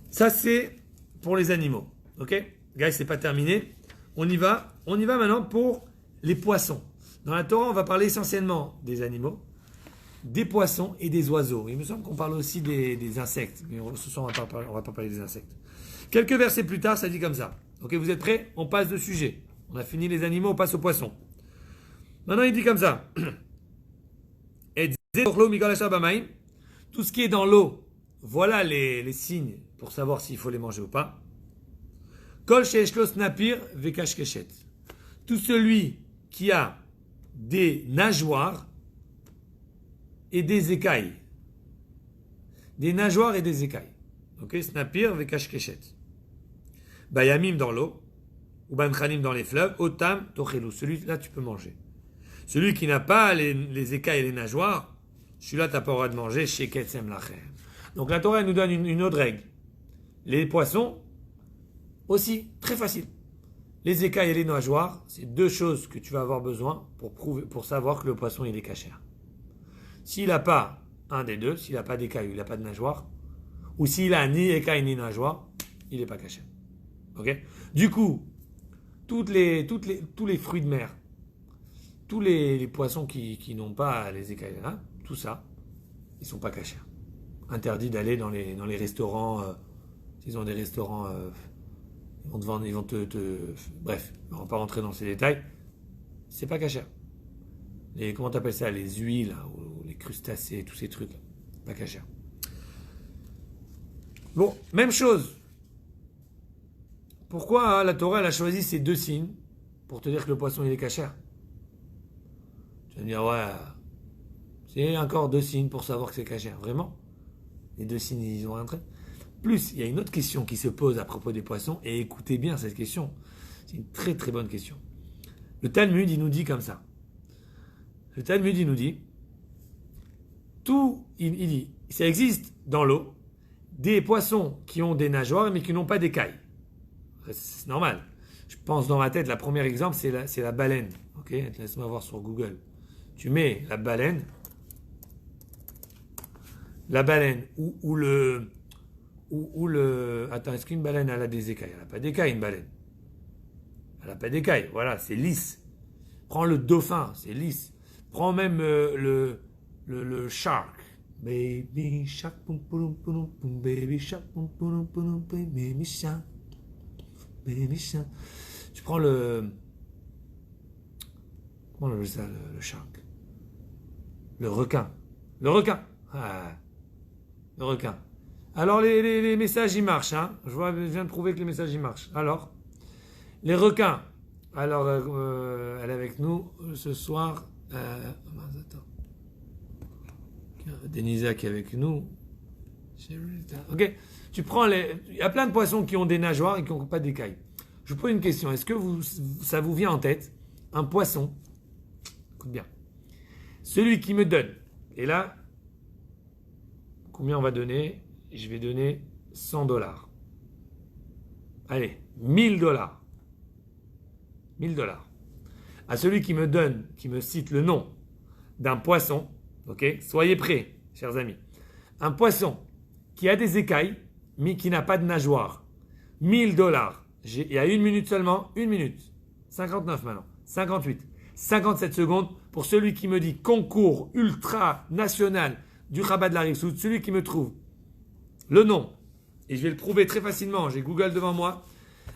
Ça, c'est pour les animaux. Ok, guys, c'est pas terminé. On y va maintenant pour les poissons. Dans la Torah, on va parler essentiellement des animaux, des poissons et des oiseaux. Il me semble qu'on parle aussi des insectes. Mais ce soir, on va pas parler des insectes. Quelques versets plus tard, ça dit comme ça. Ok, vous êtes prêts? On passe de sujet. On a fini les animaux, on passe aux poissons. Maintenant, il dit comme ça. Tout ce qui est dans l'eau, voilà les signes pour savoir s'il faut les manger ou pas. Kol sheeshlo snapir vekashkeshet. Tout celui qui a des nageoires et des écailles. Des nageoires et des écailles. Ok, snapir vekashkeshet. Bayamim dans l'eau, ou banchanim dans les fleuves, otam tochelu. Celui-là, tu peux manger. Celui qui n'a pas les écailles et les nageoires, celui-là, tu n'as pas le droit de manger chez Ketsem Lacher. Donc la Torah nous donne une autre règle. Les poissons, aussi, très facile. Les écailles et les nageoires, c'est deux choses que tu vas avoir besoin pour savoir que le poisson, il est cachère. S'il n'a pas un des deux, s'il n'a pas d'écailles ou il n'a pas de nageoire, ou s'il n'a ni écailles ni nageoires, il n'est pas cachère. Ok? Du coup, tous les fruits de mer, tous les poissons qui n'ont pas les écailles, hein, tout ça, ils ne sont pas cachers. Interdit d'aller dans les restaurants, s'ils ont des restaurants, ils vont bref, on ne va pas rentrer dans ces détails. C'est pas cacher. Comment t'appelles ça? Les huiles, là, ou les crustacés, tous ces trucs, là. Pas cacher. Bon, même chose. Pourquoi la Torah elle a choisi ces deux signes pour te dire que le poisson il est cachère? Tu vas me dire, ouais, c'est encore deux signes pour savoir que c'est cachère. Vraiment? Les deux signes, ils ont rentré. Plus, il y a une autre question qui se pose à propos des poissons, et écoutez bien cette question. C'est une très très bonne question. Le Talmud, il nous dit comme ça. Le Talmud, il nous dit, il dit, ça existe dans l'eau des poissons qui ont des nageoires mais qui n'ont pas d'écailles. C'est normal. Je pense dans ma tête, le premier exemple, c'est la baleine. Ok, laisse-moi voir sur Google. Tu mets la baleine ou le... Attends, est-ce qu'une baleine, elle a des écailles? Elle n'a pas d'écailles, une baleine. Elle n'a pas d'écailles, voilà, c'est lisse. Prends le dauphin, c'est lisse. Prends même le shark. Baby shark, poum poum poum poum, baby shark, poum poum poum poum, baby shark, baby shark. Tu prends le... Comment on appelle ça, le shark? Le requin. Le requin. Ah, le requin. Alors les messages ils marchent, hein. Je viens de prouver que les messages ils marchent. Alors, les requins. Alors, elle est avec nous ce soir. Attends. Denisa qui est avec nous. Ok. Tu prends il y a plein de poissons qui ont des nageoires et qui n'ont pas d'écailles. Je vous pose une question. Est-ce que ça vous vient en tête un poisson? Écoute bien. Celui qui me donne. Et là, combien on va donner? Je vais donner $100. Allez, $1000. $1000. À celui qui me cite le nom d'un poisson, ok? Soyez prêts, chers amis. Un poisson qui a des écailles, mais qui n'a pas de nageoire. $1000. Il y a 1 minute seulement, 1 minute. 59 maintenant, 58, 57 secondes pour celui qui me dit concours ultra national du Rabat de la Rive-Sud, celui qui me trouve le nom, et je vais le prouver très facilement, j'ai Google devant moi,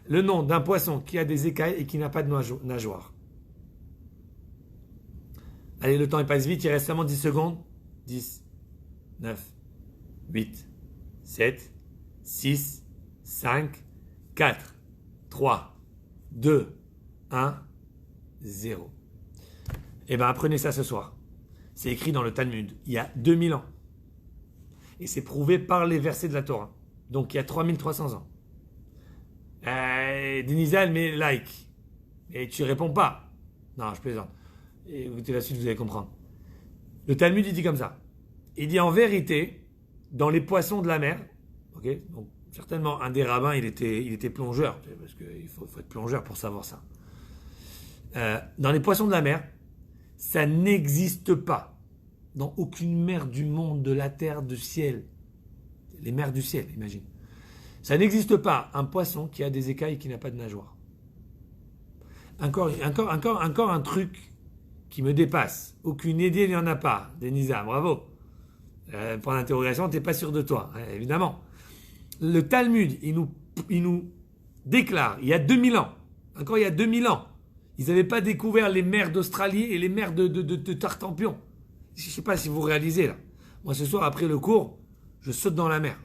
le nom d'un poisson qui a des écailles et qui n'a pas de nageoire. Allez, le temps il passe vite, il reste seulement 10 secondes. 10, 9, 8, 7, 6, 5, 4, 3, 2, 1, 0. Eh bien, apprenez ça ce soir. C'est écrit dans le Talmud, il y a 2000 ans. Et c'est prouvé par les versets de la Torah. Donc, il y a 3300 ans. Denizal, mais like. Et tu réponds pas. Non, je plaisante. Écoutez la suite, vous allez comprendre. Le Talmud, il dit comme ça. Il dit en vérité, dans les poissons de la mer, ok, donc certainement un des rabbins, il était plongeur, parce qu'il faut être plongeur pour savoir ça. Dans les poissons de la mer, ça n'existe pas dans aucune mer du monde, de la terre, du ciel. Les mers du ciel, imagine. Ça n'existe pas un poisson qui a des écailles et qui n'a pas de nageoire. Encore un truc qui me dépasse. Aucune idée, il n'y en a pas. Denisa, bravo. Point d'interrogation, tu n'es pas sûr de toi, évidemment. Le Talmud, il nous déclare, il y a 2000 ans, encore il y a 2000 ans, ils n'avaient pas découvert les mers d'Australie et les mers de Tartampion. Je ne sais pas si vous réalisez là. Moi ce soir, après le cours, je saute dans la mer.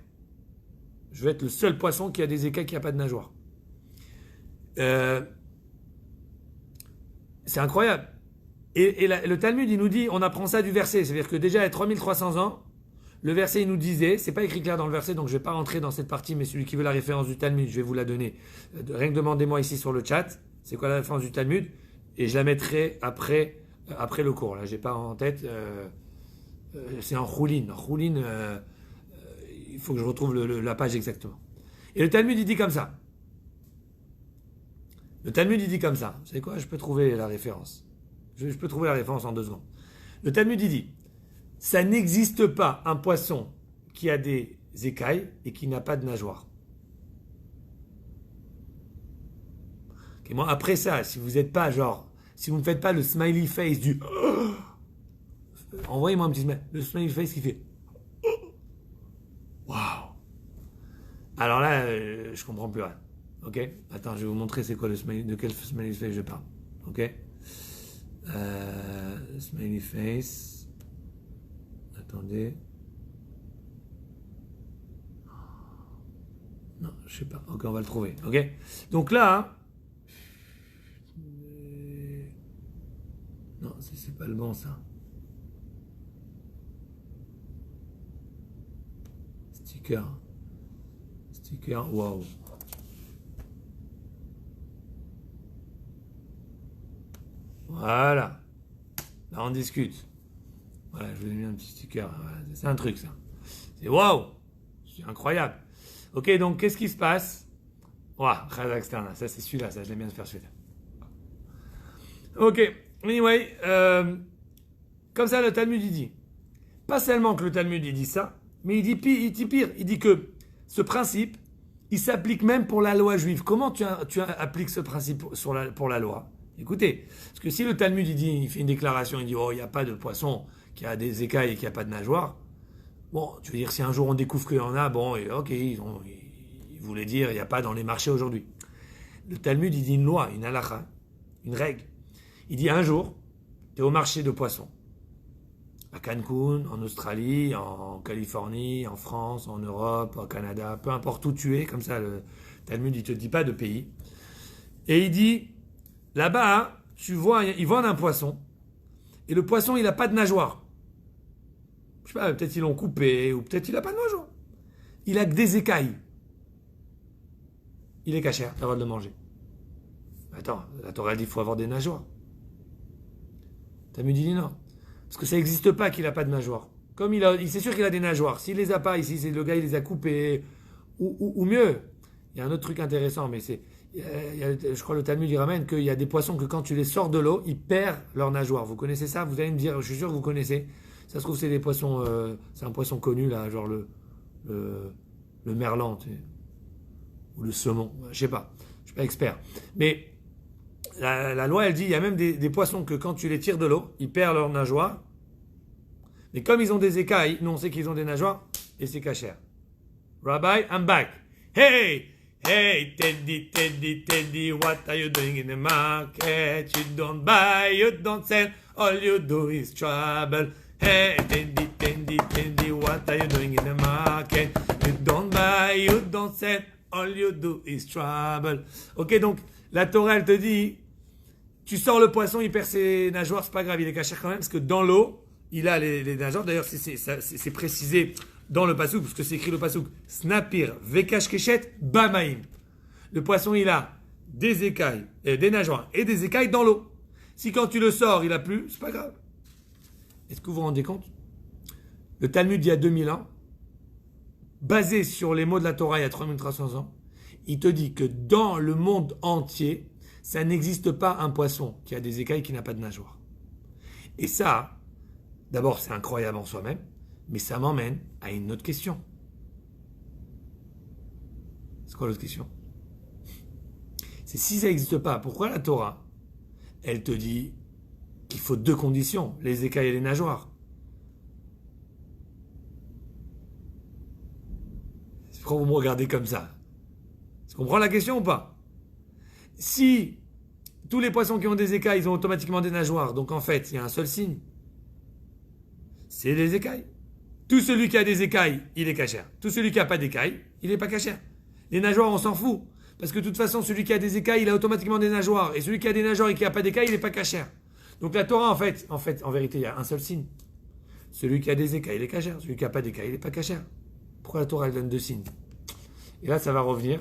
Je vais être le seul poisson qui a des écailles, qui n'a pas de nageoire. C'est incroyable. Et le Talmud, il nous dit, on apprend ça du verset. C'est-à-dire que déjà, il y a 3300 ans, le verset, il nous disait, c'est pas écrit clair dans le verset, donc je ne vais pas rentrer dans cette partie, mais celui qui veut la référence du Talmud, je vais vous la donner. Rien que demandez-moi ici sur le chat, c'est quoi la référence du Talmud, et je la mettrai après le cours. Là, j'ai pas en tête. C'est en Choulin. Il faut que je retrouve la page exactement. Et le Talmud, il dit comme ça. Le Talmud, il dit comme ça. Vous savez quoi? Je peux trouver la référence. Je peux trouver la référence en 2 secondes. Le Talmud, il dit, ça n'existe pas un poisson qui a des écailles et qui n'a pas de nageoire. Okay, moi, après ça, si vous n'êtes pas genre, si vous ne faites pas le smiley face du envoyez-moi un petit smiley, le smiley face qui fait waouh. Alors là, je comprends plus rien. Ok? Attends, je vais vous montrer c'est quoi le smiley, de quel smiley face je parle. Ok? Smiley face. Attendez. Non, je sais pas. Ok, on va le trouver. Ok? Donc là. Non, c'est pas le bon ça. Sticker, waouh. Voilà. Là, on discute. Voilà, je vous ai mis un petit sticker. Voilà, c'est un truc, ça. C'est waouh. C'est incroyable. Ok, donc, qu'est-ce qui se passe? Ouah, Kazakhstan. Ça, c'est celui-là. Ça, je l'aime bien faire celui-là. Ok. Anyway, comme ça, le Talmud, il dit. Pas seulement que le Talmud, il dit ça, mais il dit pire. Il dit que ce principe, il s'applique même pour la loi juive. Comment tu appliques ce principe pour la loi? Écoutez, parce que si le Talmud il fait une déclaration, il dit oh il n'y a pas de poisson qui a des écailles et qui a pas de nageoire. Bon, tu veux dire si un jour on découvre qu'il y en a, bon, ok, ils voulaient dire il n'y a pas dans les marchés aujourd'hui. Le Talmud il dit une loi, une halakha, une règle. Il dit un jour, tu es au marché de poissons. À Cancun, en Australie, en Californie, en France, en Europe, au Canada, peu importe où tu es, comme ça le Talmud il te dit pas de pays. Et il dit là-bas, tu vois, ils vendent un poisson, et le poisson, il n'a pas de nageoire. Je sais pas, peut-être ils l'ont coupé, ou peut-être il n'a pas de nageoire. Il a que des écailles. Il est cachère, tu as le droit de le manger. Attends, la Torah dit qu'il faut avoir des nageoires. T'as me dit non. Parce que ça n'existe pas qu'il n'a pas de nageoire. Comme c'est sûr qu'il a des nageoires. S'il les a pas ici, c'est le gars, il les a coupées. Ou mieux, il y a un autre truc intéressant, mais c'est... je crois que le Talmud il ramène qu'il y a des poissons que quand tu les sors de l'eau, ils perdent leur nageoire. Vous connaissez ça? Vous allez me dire, je suis sûr que vous connaissez. Ça se trouve c'est des poissons, c'est un poisson connu là, genre le merlan, tu sais, ou le saumon. Je sais pas, je suis pas expert. Mais la loi elle dit, il y a même des poissons que quand tu les tires de l'eau, ils perdent leur nageoire. Mais comme ils ont des écailles, nous on sait qu'ils ont des nageoires et c'est cachère. Rabbi, I'm back. Hey! Hey, Teddy, what are you doing in the market? You don't buy, you don't sell, all you do is trouble. Hey, Teddy, Tendi, what are you doing in the market? You don't buy, you don't sell, all you do is trouble. Ok, donc la Torah, elle te dit, tu sors le poisson, il perd ses nageoires, c'est pas grave, il est caché quand même, parce que dans l'eau, il a les nageoires. D'ailleurs, c'est précisé dans le pasouk, parce que c'est écrit le pasouk, snapir, vekash keshet, bamaim. Le poisson, il a des écailles, des nageoires et des écailles dans l'eau. Si quand tu le sors, il a plus, c'est pas grave. Est-ce que vous vous rendez compte? Le Talmud d'il y a 2000 ans, basé sur les mots de la Torah il y a 3300 ans, il te dit que dans le monde entier, ça n'existe pas un poisson qui a des écailles qui n'a pas de nageoire. Et ça, d'abord, c'est incroyable en soi-même, mais ça m'emmène à une autre question. C'est quoi l'autre question? C'est si ça n'existe pas, pourquoi la Torah, elle te dit qu'il faut deux conditions, les écailles et les nageoires? Pourquoi vous me regardez comme ça? Tu comprends la question ou pas? Si tous les poissons qui ont des écailles, ils ont automatiquement des nageoires, donc en fait, il y a un seul signe. C'est les écailles. Tout celui qui a des écailles, il est cachère. Tout celui qui n'a pas d'écailles, il n'est pas cachère. Les nageoires, on s'en fout. Parce que de toute façon, celui qui a des écailles, il a automatiquement des nageoires. Et celui qui a des nageoires et qui n'a pas d'écailles, il n'est pas cachère. Donc la Torah, en vérité, il y a un seul signe. Celui qui a des écailles, il est cachère. Celui qui n'a pas d'écailles, il n'est pas cachère. Pourquoi la Torah, elle donne deux signes? Et là, ça va revenir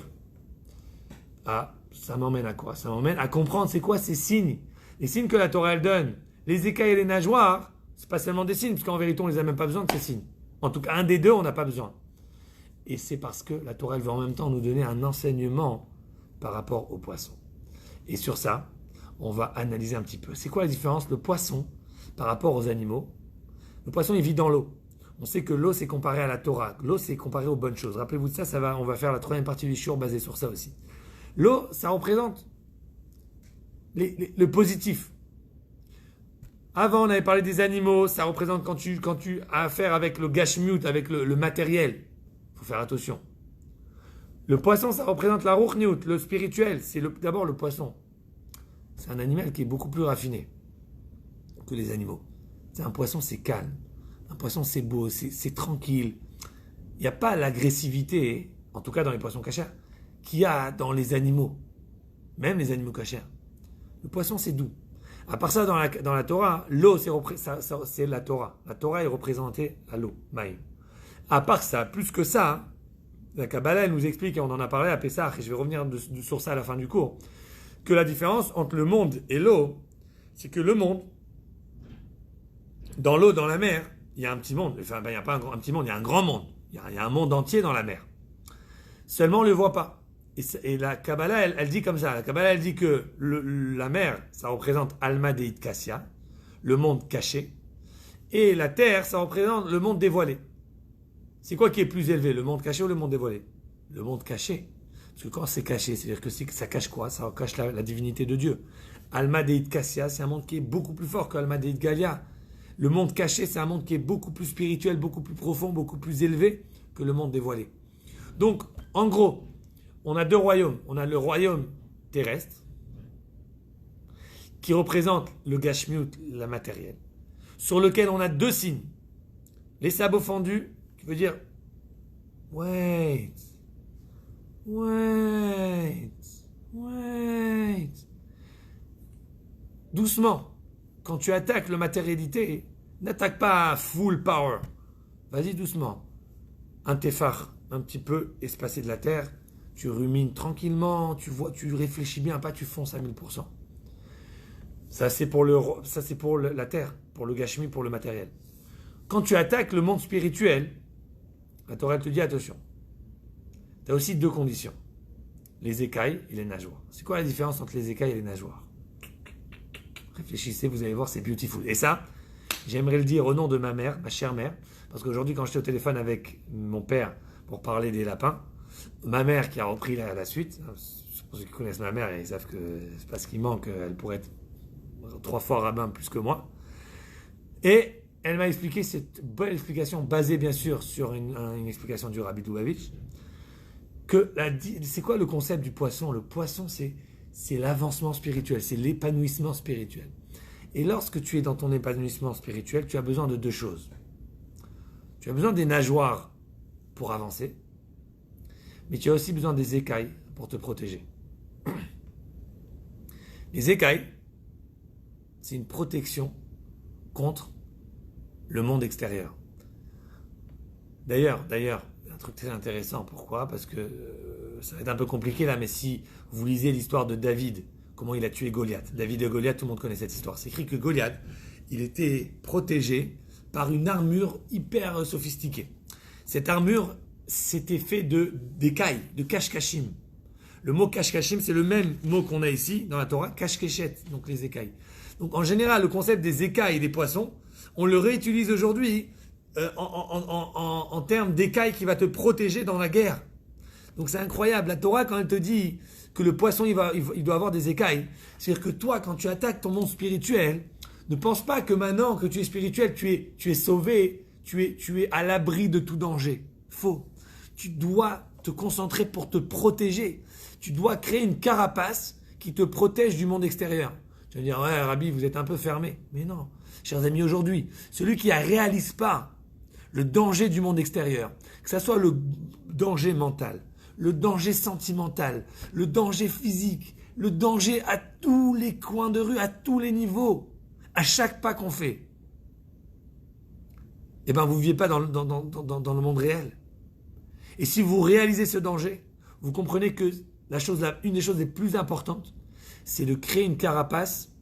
à... Ça m'emmène à quoi? Ça m'emmène à comprendre c'est quoi ces signes. Les signes que la Torah, elle donne. Les écailles et les nageoires, c'est pas seulement des signes, parce qu'en vérité, on les a même pas besoin de ces signes. En tout cas, un des deux, on n'a pas besoin. Et c'est parce que la Torah, elle veut en même temps nous donner un enseignement par rapport au poisson. Et sur ça, on va analyser un petit peu. C'est quoi la différence, le poisson, par rapport aux animaux? Le poisson, il vit dans l'eau. On sait que l'eau, c'est comparé à la Torah. L'eau, c'est comparé aux bonnes choses. Rappelez-vous de ça, on va faire la troisième partie du shiur basée sur ça aussi. L'eau, ça représente le positif. Avant, on avait parlé des animaux. Ça représente quand tu as affaire avec le gashmiut, avec le matériel. Il faut faire attention. Le poisson, ça représente la ruchniut, le spirituel. C'est d'abord le poisson. C'est un animal qui est beaucoup plus raffiné que les animaux. C'est un poisson, c'est calme. Un poisson, c'est beau, c'est tranquille. Il n'y a pas l'agressivité, en tout cas dans les poissons cachers, qu'il y a dans les animaux. Même les animaux cachers. Le poisson, c'est doux. À part ça, dans la Torah, l'eau, c'est la Torah. La Torah est représentée à l'eau, maïm. À part ça, plus que ça, la Kabbalah, elle nous explique, et on en a parlé à Pessah, et je vais revenir sur ça à la fin du cours, que la différence entre le monde et l'eau, c'est que le monde, dans l'eau, dans la mer, il y a un petit monde. Enfin, il n'y a pas un petit monde, il y a un grand monde. Il y a un monde entier dans la mer. Seulement, on ne le voit pas. Et la Kabbalah, elle dit comme ça. La Kabbalah, elle dit que la mer, ça représente Alma Deit Kassia, le monde caché. Et la terre, ça représente le monde dévoilé. C'est quoi qui est plus élevé, le monde caché ou le monde dévoilé? Le monde caché. Parce que quand c'est caché, c'est-à-dire que ça cache quoi? Ça cache la divinité de Dieu. Alma Deit Kassia, c'est un monde qui est beaucoup plus fort que Alma Deit Galia. Le monde caché, c'est un monde qui est beaucoup plus spirituel, beaucoup plus profond, beaucoup plus élevé que le monde dévoilé. Donc, en gros, on a deux royaumes. On a le royaume terrestre, qui représente le gashmiut, la matérielle, sur lequel on a deux signes. Les sabots fendus, qui veut dire wait. Doucement. Quand tu attaques le matérialité, n'attaque pas à full power. Vas-y doucement. Un téphar, un petit peu espacé de la terre, tu rumines tranquillement, tu réfléchis bien, pas tu fonces à 1000%. Ça c'est pour la terre, pour le gashmi, pour le matériel. Quand tu attaques le monde spirituel, la Torah te dit attention. Tu as aussi deux conditions. Les écailles et les nageoires. C'est quoi la différence entre les écailles et les nageoires? Réfléchissez, vous allez voir, c'est beautiful. Et ça, j'aimerais le dire au nom de ma mère, ma chère mère, parce qu'aujourd'hui, quand j'étais au téléphone avec mon père pour parler des lapins, ma mère qui a repris la suite, pour ceux qui connaissent ma mère, ils savent que c'est pas ce qui manque, elle pourrait être 3 fois rabbin plus que moi. Et elle m'a expliqué cette belle explication, basée bien sûr sur une explication du Rabbi Lubavitch, que c'est quoi le concept du poisson? Le poisson, c'est l'avancement spirituel, c'est l'épanouissement spirituel. Et lorsque tu es dans ton épanouissement spirituel, tu as besoin de deux choses. Tu as besoin des nageoires pour avancer, mais tu as aussi besoin des écailles pour te protéger. Les écailles, c'est une protection contre le monde extérieur. D'ailleurs, un truc très intéressant. Pourquoi? Parce que ça va être un peu compliqué là, mais si vous lisez l'histoire de David, comment il a tué Goliath. David et Goliath, tout le monde connaît cette histoire. C'est écrit que Goliath, il était protégé par une armure hyper sophistiquée. Cette armure, c'était fait d'écailles, de kashkashim. Le mot kashkashim, c'est le même mot qu'on a ici dans la Torah, kashkeshet, donc les écailles. Donc en général, le concept des écailles et des poissons, on le réutilise aujourd'hui en termes d'écailles qui va te protéger dans la guerre. Donc c'est incroyable. La Torah, quand elle te dit que le poisson, il doit avoir des écailles, c'est-à-dire que toi, quand tu attaques ton monde spirituel, ne pense pas que maintenant que tu es spirituel, tu es sauvé, tu es à l'abri de tout danger. Faux. Tu dois te concentrer pour te protéger. Tu dois créer une carapace qui te protège du monde extérieur. Tu vas dire, ouais, Rabbi, vous êtes un peu fermé. Mais non, chers amis, aujourd'hui, celui qui ne réalise pas le danger du monde extérieur, que ce soit le danger mental, le danger sentimental, le danger physique, le danger à tous les coins de rue, à tous les niveaux, à chaque pas qu'on fait, eh bien, vous ne vivez pas dans le monde réel. Et si vous réalisez ce danger, vous comprenez que une des choses les plus importantes, c'est de créer une carapace.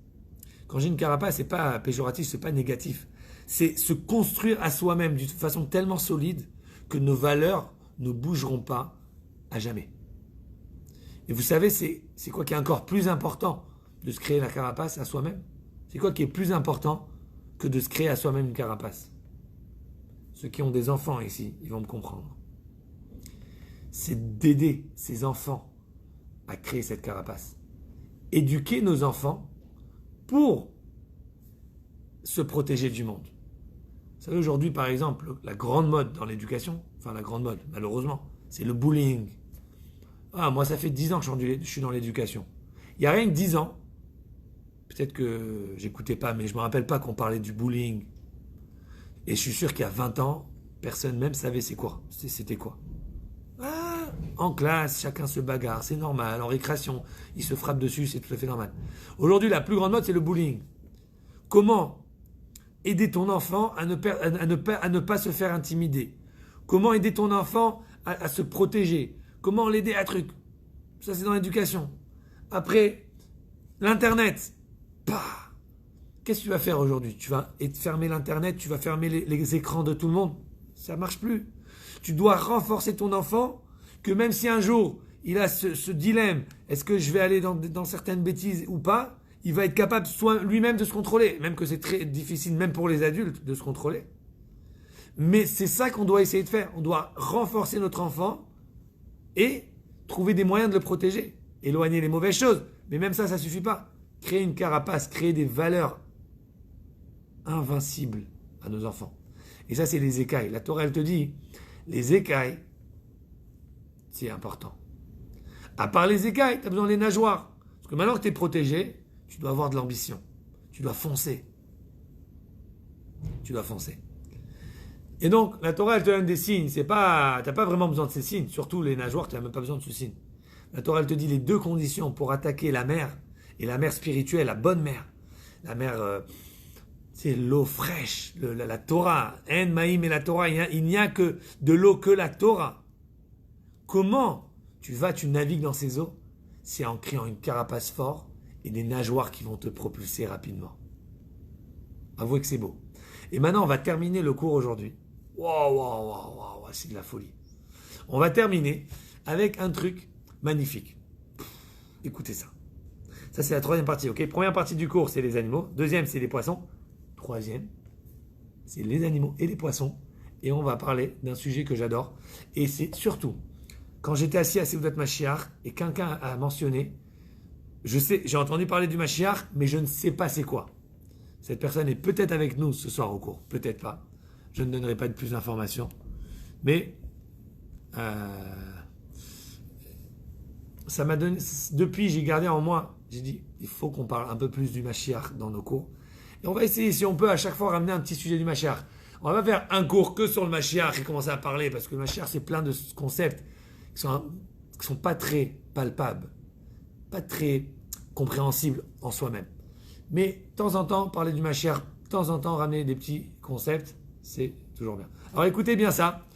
Quand j'ai une carapace, c'est pas péjoratif, c'est pas négatif. C'est se construire à soi-même d'une façon tellement solide que nos valeurs ne bougeront pas à jamais. Et vous savez, c'est quoi qui est encore plus important de se créer la carapace à soi-même? C'est quoi qui est plus important que de se créer à soi-même une carapace? Ceux qui ont des enfants ici, ils vont me comprendre. C'est d'aider ces enfants à créer cette carapace. Éduquer nos enfants pour se protéger du monde. Vous savez, aujourd'hui, par exemple, la grande mode dans l'éducation, enfin la grande mode, malheureusement, c'est le bullying. Ah, moi, ça fait 10 ans que je suis dans l'éducation. Il n'y a rien que 10 ans, peut-être que j'écoutais pas, mais je ne me rappelle pas qu'on parlait du bullying. Et je suis sûr qu'il y a 20 ans, personne même savait c'était quoi. Ah, en classe, chacun se bagarre, c'est normal. En récréation, ils se frappent dessus, c'est tout à fait normal. Aujourd'hui, la plus grande mode, c'est le bullying. Comment aider ton enfant à ne pas se faire intimider? Comment aider ton enfant à se protéger? Comment l'aider à truc? Ça, c'est dans l'éducation. Après, l'Internet. Qu'est-ce que tu vas faire aujourd'hui? Tu vas fermer l'Internet, tu vas fermer les écrans de tout le monde? Ça ne marche plus. Tu dois renforcer ton enfant, que même si un jour, il a ce dilemme, est-ce que je vais aller dans certaines bêtises ou pas, il va être capable lui-même de se contrôler, même que c'est très difficile, même pour les adultes, de se contrôler. Mais c'est ça qu'on doit essayer de faire. On doit renforcer notre enfant et trouver des moyens de le protéger. Éloigner les mauvaises choses. Mais même ça ne suffit pas. Créer une carapace, créer des valeurs invincibles à nos enfants. Et ça, c'est les écailles. La Torah, elle te dit, les écailles, c'est important. À part les écailles, tu as besoin des nageoires. Parce que maintenant que tu es protégé, tu dois avoir de l'ambition. Tu dois foncer. Tu dois foncer. Et donc, la Torah, elle te donne des signes. Tu n'as pas vraiment besoin de ces signes. Surtout les nageoires, tu n'as même pas besoin de ce signe. La Torah, elle te dit les deux conditions pour attaquer la mer, et la mer spirituelle, la bonne mer. La mer, c'est l'eau fraîche, la Torah. En maïm et la Torah, il n'y a que de l'eau que la Torah. Comment tu navigues dans ces eaux? C'est en créant une carapace forte et des nageoires qui vont te propulser rapidement. Avouez que c'est beau. Et maintenant, on va terminer le cours aujourd'hui. Waouh, c'est de la folie. On va terminer avec un truc magnifique. Écoutez ça. Ça, c'est la troisième partie. Ok, première partie du cours, c'est les animaux. Deuxième, c'est les poissons. Troisième, c'est les animaux et les poissons. Et on va parler d'un sujet que j'adore. Et c'est surtout, quand j'étais assis à Seudat Mashiach et quelqu'un a mentionné, j'ai entendu parler du Mashiach, mais je ne sais pas c'est quoi. Cette personne est peut-être avec nous ce soir au cours, peut-être pas. Je ne donnerai pas de plus d'informations. Mais ça m'a donné. Depuis, j'ai gardé en moi. J'ai dit, il faut qu'on parle un peu plus du Mashiach dans nos cours. Et on va essayer, si on peut, à chaque fois ramener un petit sujet du Mashiach. On va pas faire un cours que sur le Mashiach et commencer à parler, parce que le Mashiach, c'est plein de concepts qui sont pas très palpables, pas très compréhensibles en soi-même. Mais de temps en temps, parler du Mashiach, de temps en temps, ramener des petits concepts, c'est toujours bien. Alors écoutez bien ça.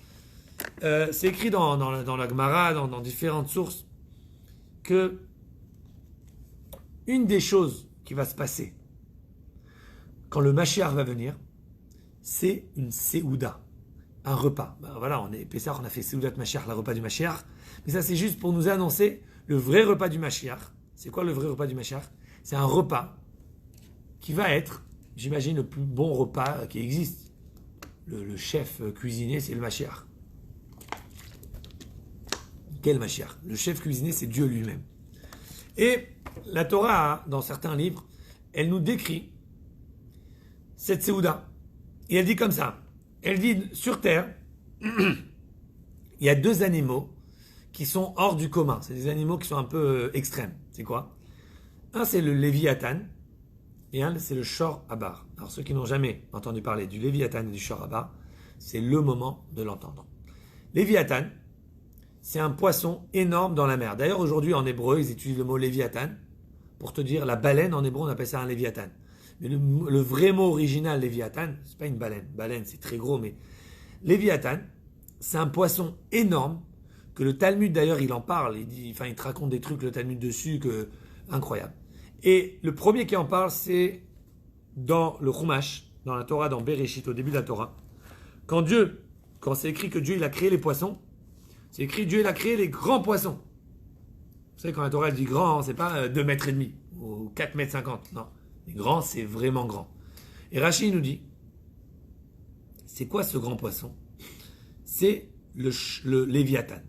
C'est écrit dans la Gemara, dans différentes sources, que une des choses qui va se passer quand le Mashiach va venir, c'est une Seouda, un repas. Ben voilà, on est Pessah, on a fait Seoudat Mashiach, le repas du Mashiach. Mais ça, c'est juste pour nous annoncer le vrai repas du Mashiach. C'est quoi le vrai repas du Mashiach? C'est un repas qui va être, j'imagine, le plus bon repas qui existe. Le chef cuisinier, c'est le Mashiach. Quel Mashiach? Le chef cuisinier, c'est Dieu lui-même. Et la Torah, dans certains livres, elle nous décrit cette Seouda. Et elle dit comme ça. Elle dit, sur Terre, il y a deux animaux qui sont hors du commun. C'est des animaux qui sont un peu extrêmes. C'est quoi? Un, c'est le Léviathan. Et un, c'est le Shor Abar. Alors, ceux qui n'ont jamais entendu parler du Léviathan et du Shor Abar, c'est le moment de l'entendre. Léviathan, c'est un poisson énorme dans la mer. D'ailleurs, aujourd'hui, en hébreu, ils utilisent le mot Léviathan pour te dire la baleine. En hébreu, on appelle ça un Léviathan. Mais le vrai mot original, Léviathan, c'est pas une baleine. Baleine, c'est très gros, mais Léviathan, c'est un poisson énorme que le Talmud, d'ailleurs, il en parle. Il te raconte des trucs, le Talmud dessus, incroyable. Et le premier qui en parle, c'est dans le Chumash, dans la Torah, dans Bereshit, au début de la Torah. Quand c'est écrit que Dieu, il a créé les poissons, c'est écrit Dieu, il a créé les grands poissons. Vous savez, quand la Torah, elle dit grand, c'est pas 2 mètres et demi, ou 4 mètres 50. Non. Les grands, c'est vraiment grand. Et Rashi nous dit, c'est quoi ce grand poisson? C'est le Léviathan.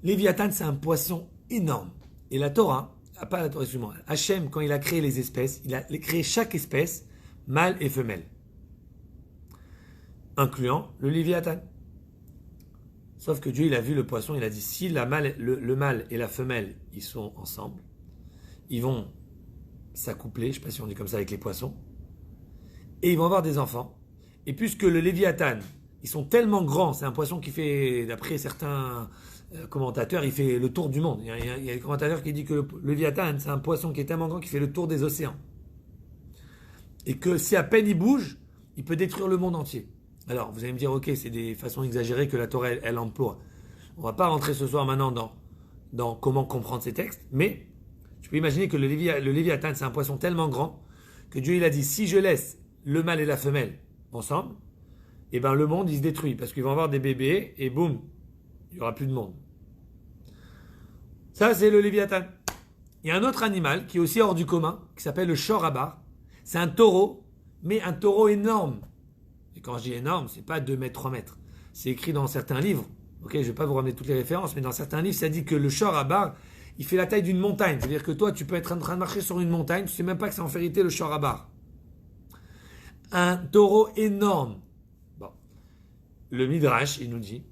Léviathan, c'est un poisson énorme. Et la Torah, pas la Torah, excuse-moi, Hachem, quand il a créé les espèces, il a créé chaque espèce, mâle et femelle, incluant le Léviathan. Sauf que Dieu, il a vu le poisson, il a dit, si le mâle et la femelle, ils sont ensemble, ils vont s'accoupler, je ne sais pas si on dit comme ça avec les poissons, et ils vont avoir des enfants. Et puisque le Léviathan, ils sont tellement grands, c'est un poisson qui fait, d'après certains commentateurs, il fait le tour du monde. Il y a des commentateurs qui disent que le Léviathan, c'est un poisson qui est tellement grand qu'il fait le tour des océans. Et que si à peine il bouge, il peut détruire le monde entier. Alors, vous allez me dire, ok, c'est des façons exagérées que la Torah, elle emploie. On ne va pas rentrer ce soir maintenant dans comment comprendre ces textes, mais je peux imaginer que le Léviathan, c'est un poisson tellement grand que Dieu, il a dit, si je laisse le mâle et la femelle ensemble, et ben le monde, il se détruit, parce qu'ils vont avoir des bébés, et boum, il n'y aura plus de monde. Ça, c'est le Léviathan. Il y a un autre animal qui est aussi hors du commun, qui s'appelle le Shor Abar. C'est un taureau, mais un taureau énorme. Et quand je dis énorme, c'est pas 2 mètres, 3 mètres. C'est écrit dans certains livres. Ok, je ne vais pas vous ramener toutes les références, mais dans certains livres, ça dit que le Shor Abar, il fait la taille d'une montagne. C'est-à-dire que toi, tu peux être en train de marcher sur une montagne, tu ne sais même pas que c'est en vérité le Shor Abar. Un taureau énorme. Bon. Le Midrash, il nous dit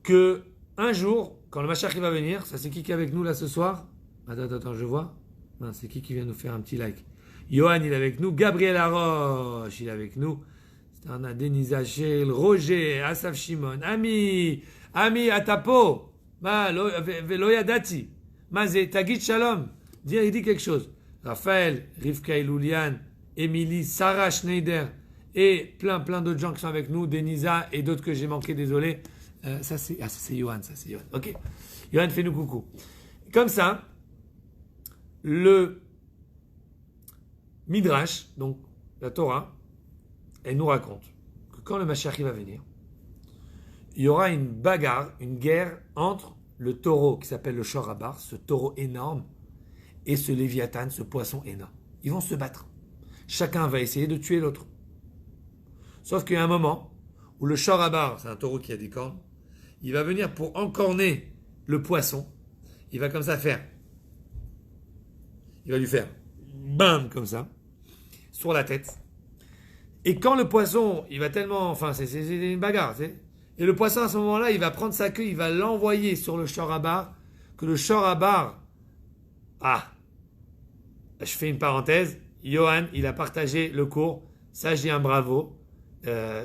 que un jour, quand le Mashiach va venir, ça c'est qui est avec nous là ce soir? Attends, je vois. Non, c'est qui vient nous faire un petit like? Johan, il est avec nous. Gabriel Haroche, il est avec nous. On a Denis Hachel, Roger, Asaf Shimon, Ami, Atapo, Veloyadati, Mazé, Tagit Shalom. Il dit quelque chose. Raphaël, Rivka Loulian, Émilie, Sarah Schneider et plein d'autres gens qui sont avec nous, Denisa et d'autres que j'ai manqué, désolé. Ça c'est Johan, Ok. Johan, fais-nous coucou. Comme ça, le Midrash, donc la Torah, elle nous raconte que quand le Mashiach va venir, il y aura une bagarre, une guerre entre le taureau qui s'appelle le Shor Abar, ce taureau énorme, et ce Léviathan, ce poisson énorme. Ils vont se battre. Chacun va essayer de tuer l'autre. Sauf qu'il y a un moment où le Shor Abar, c'est un taureau qui a des cornes, il va venir pour encorner le poisson. Il va comme ça faire. Il va lui faire bam comme ça sur la tête. Et quand le poisson, il va tellement, enfin c'est une bagarre, c'est. Et le poisson à ce moment-là, il va prendre sa queue, il va l'envoyer sur le Shor Abar, que le Shor Abar, je fais une parenthèse, Johan, il a partagé le cours, ça j'ai un bravo,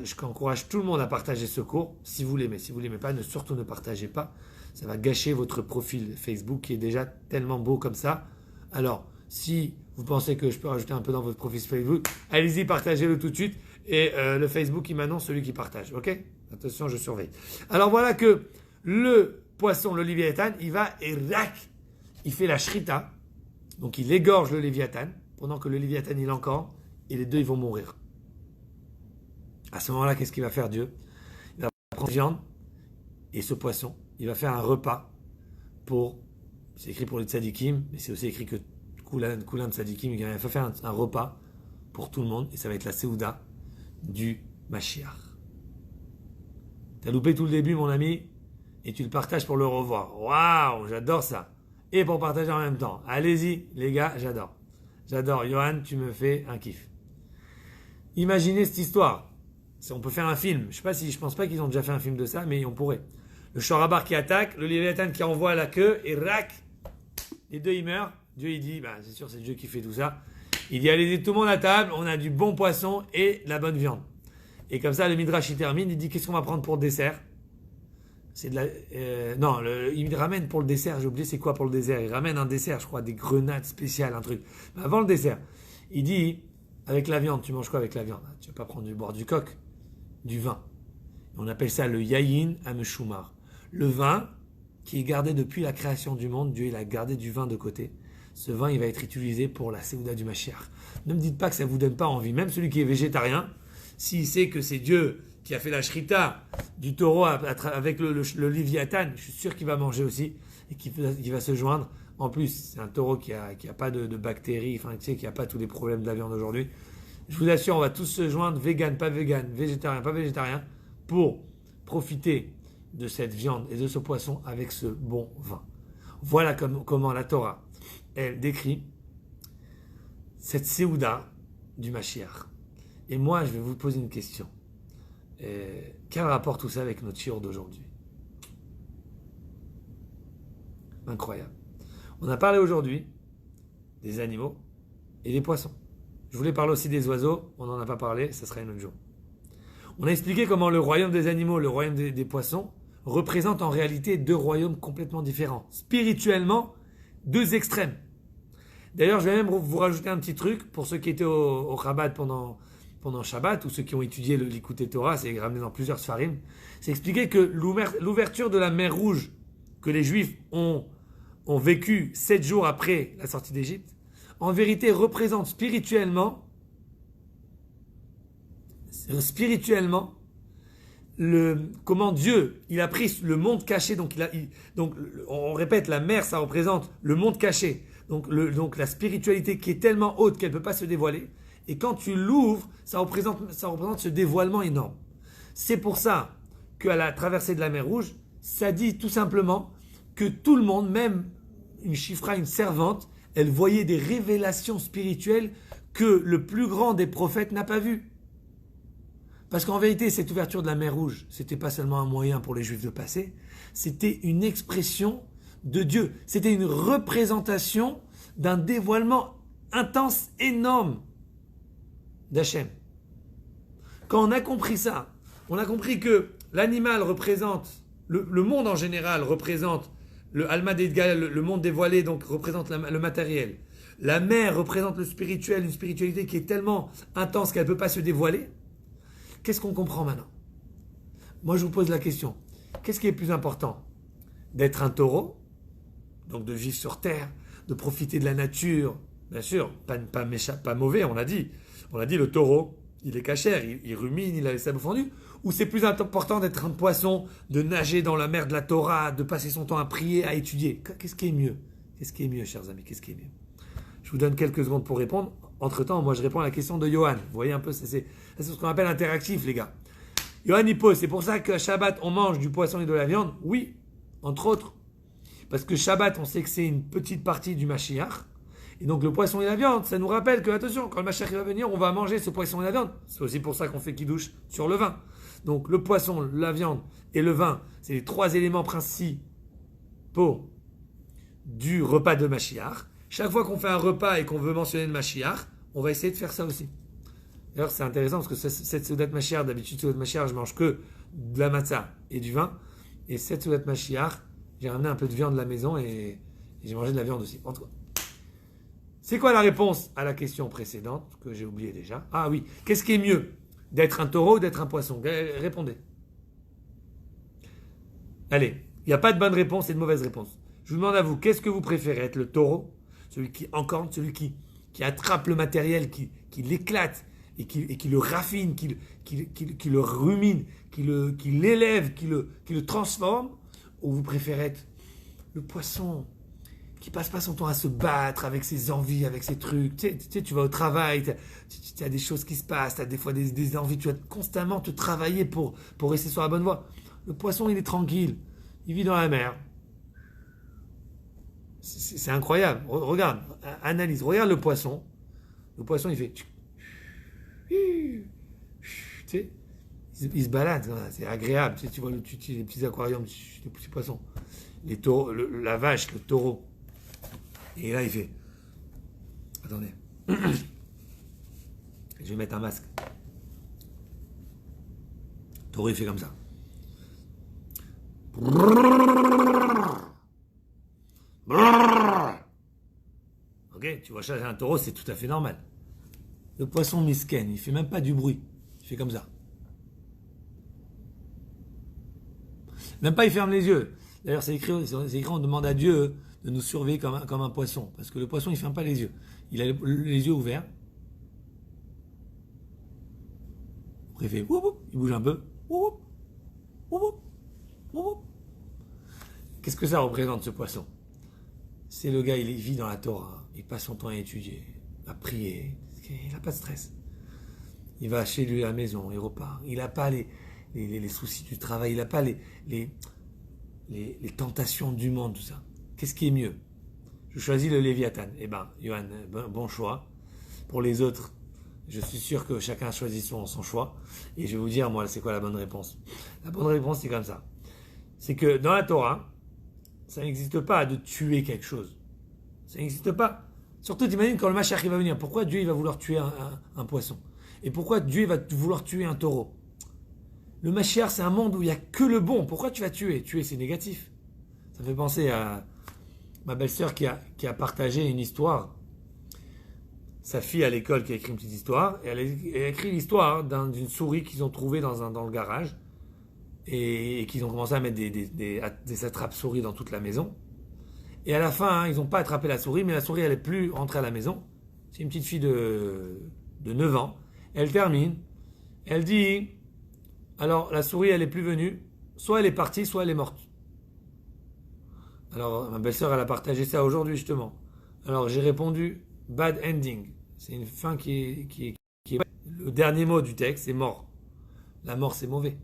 J'encourage tout le monde à partager ce cours, si vous l'aimez. Si vous l'aimez pas, surtout ne partagez pas. Ça va gâcher votre profil Facebook qui est déjà tellement beau comme ça. Alors, si vous pensez que je peux rajouter un peu dans votre profil Facebook, allez-y, partagez-le tout de suite. Et le Facebook, il m'annonce celui qui partage. Ok? Attention, je surveille. Alors voilà que le poisson, le Léviathan, il va et rac, il fait la shrita. Donc il égorge le Léviathan, pendant que le Léviathan, il est encore, et les deux, ils vont mourir. À ce moment-là, qu'est-ce qu'il va faire Dieu? Il va prendre viande et ce poisson, il va faire un repas pour, c'est écrit pour les tzadikim, mais c'est aussi écrit que Kulan tzadikim, il va faire un repas pour tout le monde, et ça va être la Séouda du Mashiach. T'as loupé tout le début, mon ami, et tu le partages pour le revoir. Waouh, j'adore ça. Et pour partager en même temps. Allez-y, les gars, j'adore. J'adore. Johan, tu me fais un kiff. Imaginez cette histoire. On peut faire un film. Je pense pas qu'ils ont déjà fait un film de ça, mais on pourrait. Le Shorabar qui attaque, le Léviathan qui envoie la queue, et rac, les deux ils meurent. Dieu il dit, c'est sûr, c'est Dieu qui fait tout ça. Il dit, allez-y tout le monde à table, on a du bon poisson et de la bonne viande. Et comme ça, le Midrash il termine, il dit, qu'est-ce qu'on va prendre pour le dessert? C'est de la... non, il ramène pour le dessert, j'ai oublié c'est quoi pour le dessert. Il ramène un dessert, je crois, des grenades spéciales, un truc. Mais avant le dessert, il dit, avec la viande, tu manges quoi avec la viande? Tu vas pas prendre boire du coq, du vin. On appelle ça le yayin ameshumar. Le vin qui est gardé depuis la création du monde, Dieu il a gardé du vin de côté. Ce vin, il va être utilisé pour la Séouda du Mashiach. Ne me dites pas que ça ne vous donne pas envie. Même celui qui est végétarien, s'il sait que c'est Dieu qui a fait la shrita du taureau avec le Léviathan, je suis sûr qu'il va manger aussi et qu'il va se joindre. En plus, c'est un taureau qui a pas de bactéries, enfin, tu sais, qui n'a pas tous les problèmes de la viande aujourd'hui. Je vous assure, on va tous se joindre, vegan, pas vegan, végétarien, pas végétarien, pour profiter de cette viande et de ce poisson avec ce bon vin. Voilà comment la Torah, elle décrit cette Séouda du Mashiach. Et moi, je vais vous poser une question. Quel rapport tout ça avec notre shiur d'aujourd'hui? Incroyable. On a parlé aujourd'hui des animaux et des poissons. Je voulais parler aussi des oiseaux, on n'en a pas parlé, ça sera un autre jour. On a expliqué comment le royaume des animaux, le royaume des poissons, représentent en réalité deux royaumes complètement différents. Spirituellement, deux extrêmes. D'ailleurs, je vais même vous rajouter un petit truc pour ceux qui étaient au Chabad pendant Shabbat, ou ceux qui ont étudié le Likutei Torah, c'est ramené dans plusieurs Sfarim. C'est expliqué que l'ouverture de la mer Rouge que les Juifs ont vécu 7 jours après la sortie d'Égypte, en vérité représente spirituellement comment Dieu il a pris le monde caché. Donc on répète, la mer ça représente le monde caché, donc la spiritualité qui est tellement haute qu'elle ne peut pas se dévoiler, et quand tu l'ouvres ça représente ce dévoilement énorme. C'est pour ça qu'à la traversée de la mer Rouge, ça dit tout simplement que tout le monde, même une chifra, une servante, elle voyait des révélations spirituelles que le plus grand des prophètes n'a pas vues. Parce qu'en vérité, cette ouverture de la mer Rouge, c'était pas seulement un moyen pour les Juifs de passer, c'était une expression de Dieu. C'était une représentation d'un dévoilement intense, énorme d'Hachem. Quand on a compris ça, on a compris que l'animal représente, le monde en général représente le Alma Deidgal, le monde dévoilé, donc représente le matériel. La mer représente le spirituel, une spiritualité qui est tellement intense qu'elle ne peut pas se dévoiler. Qu'est-ce qu'on comprend maintenant? Moi, je vous pose la question. Qu'est-ce qui est plus important? D'être un taureau, donc de vivre sur terre, de profiter de la nature, bien sûr, pas mauvais, on l'a dit. On l'a dit, le taureau, il est cachère, il rumine, il a les sabots fendus. Ou c'est plus important d'être un poisson, de nager dans la mer de la Torah, de passer son temps à prier, à étudier? Qu'est-ce qui est mieux? Qu'est-ce qui est mieux, chers amis? Qu'est-ce qui est mieux? Je vous donne quelques secondes pour répondre. Entre-temps, moi, je réponds à la question de Johan. Vous voyez un peu, c'est ce qu'on appelle interactif, les gars. Johan, il pose, c'est pour ça qu'à Shabbat, on mange du poisson et de la viande? Oui, entre autres. Parce que Shabbat, on sait que c'est une petite partie du Mashiach. Et donc, le poisson et la viande, ça nous rappelle que, attention, quand le Mashiach va venir, on va manger ce poisson et la viande. C'est aussi pour ça qu'on fait kidouche sur le vin. Donc, le poisson, la viande et le vin, c'est les 3 éléments principaux du repas de Mashiach. Chaque fois qu'on fait un repas et qu'on veut mentionner le Mashiach, on va essayer de faire ça aussi. D'ailleurs, c'est intéressant parce que cette Seudat Mashiach, d'habitude, Seudat Mashiach, je mange que de la matzah et du vin. Et cette Seudat Mashiach, j'ai ramené un peu de viande de la maison et j'ai mangé de la viande aussi. En tout cas, c'est quoi la réponse à la question précédente que j'ai oublié déjà? Ah oui, qu'est-ce qui est mieux? D'être un taureau ou d'être un poisson? Répondez. Allez, il n'y a pas de bonne réponse et de mauvaise réponse. Je vous demande à vous, qu'est-ce que vous préférez? Être le taureau, celui qui encorne, celui qui attrape le matériel, qui l'éclate et qui le raffine, qui le rumine, qui l'élève, qui le transforme? Ou vous préférez être le poisson qui passe pas son temps à se battre avec ses envies, avec ses trucs? Tu sais, tu vas au travail, tu as des choses qui se passent, tu as des fois des envies, tu vas constamment te travailler pour rester sur la bonne voie. Le poisson, il est tranquille, il vit dans la mer. C'est incroyable. Regarde, analyse, regarde le poisson. Le poisson, il fait... Tu sais, il se balade, c'est agréable. Tu sais, tu vois les petits aquariums, les petits poissons. Les taureaux, la vache, le taureau. Et là, il fait... Attendez. Je vais mettre un masque. Le taureau, il fait comme ça. Ok, tu vois chasser un taureau, c'est tout à fait normal. Le poisson misken, il fait même pas du bruit. Il fait comme ça. Même pas il ferme les yeux. D'ailleurs, c'est écrit, on demande à Dieu de nous surveiller comme un poisson. Parce que le poisson, il ferme pas les yeux. Il a les yeux ouverts. Après, il fait woup, woup, il bouge un peu. Woup, woup, woup, woup. Qu'est-ce que ça représente, ce poisson? C'est le gars, il vit dans la Torah. Il passe son temps à étudier, à prier. Il n'a pas de stress. Il va chez lui à la maison, il repart. Il n'a pas les soucis du travail. Il n'a pas les tentations du monde, tout ça. Qu'est-ce qui est mieux? Je choisis le Léviathan. Eh ben, Yohan, bon choix. Pour les autres, je suis sûr que chacun a choisi son choix. Et je vais vous dire, moi, c'est quoi la bonne réponse? La bonne réponse, c'est comme ça. C'est que dans la Torah, ça n'existe pas de tuer quelque chose. Ça n'existe pas. Surtout, t'imagines quand le Mashiach va venir. Pourquoi Dieu il va vouloir tuer un poisson? Et pourquoi Dieu va vouloir tuer un taureau? Le Mashiach, c'est un monde où il n'y a que le bon. Pourquoi tu vas tuer? Tuer, c'est négatif. Ça me fait penser à ma belle-sœur qui a partagé une histoire. Sa fille à l'école qui a écrit une petite histoire. Et elle a écrit l'histoire d'une souris qu'ils ont trouvée dans le garage. Et qu'ils ont commencé à mettre des attrape-souris dans toute la maison. Et à la fin, ils n'ont pas attrapé la souris, mais la souris, elle n'est plus rentrée à la maison. C'est une petite fille de 9 ans. Elle termine. Elle dit, alors la souris, elle n'est plus venue. Soit elle est partie, soit elle est morte. Alors ma belle-sœur, elle a partagé ça aujourd'hui, justement. Alors j'ai répondu, bad ending. C'est une fin qui est... Le dernier mot du texte, c'est mort. La mort, c'est mauvais.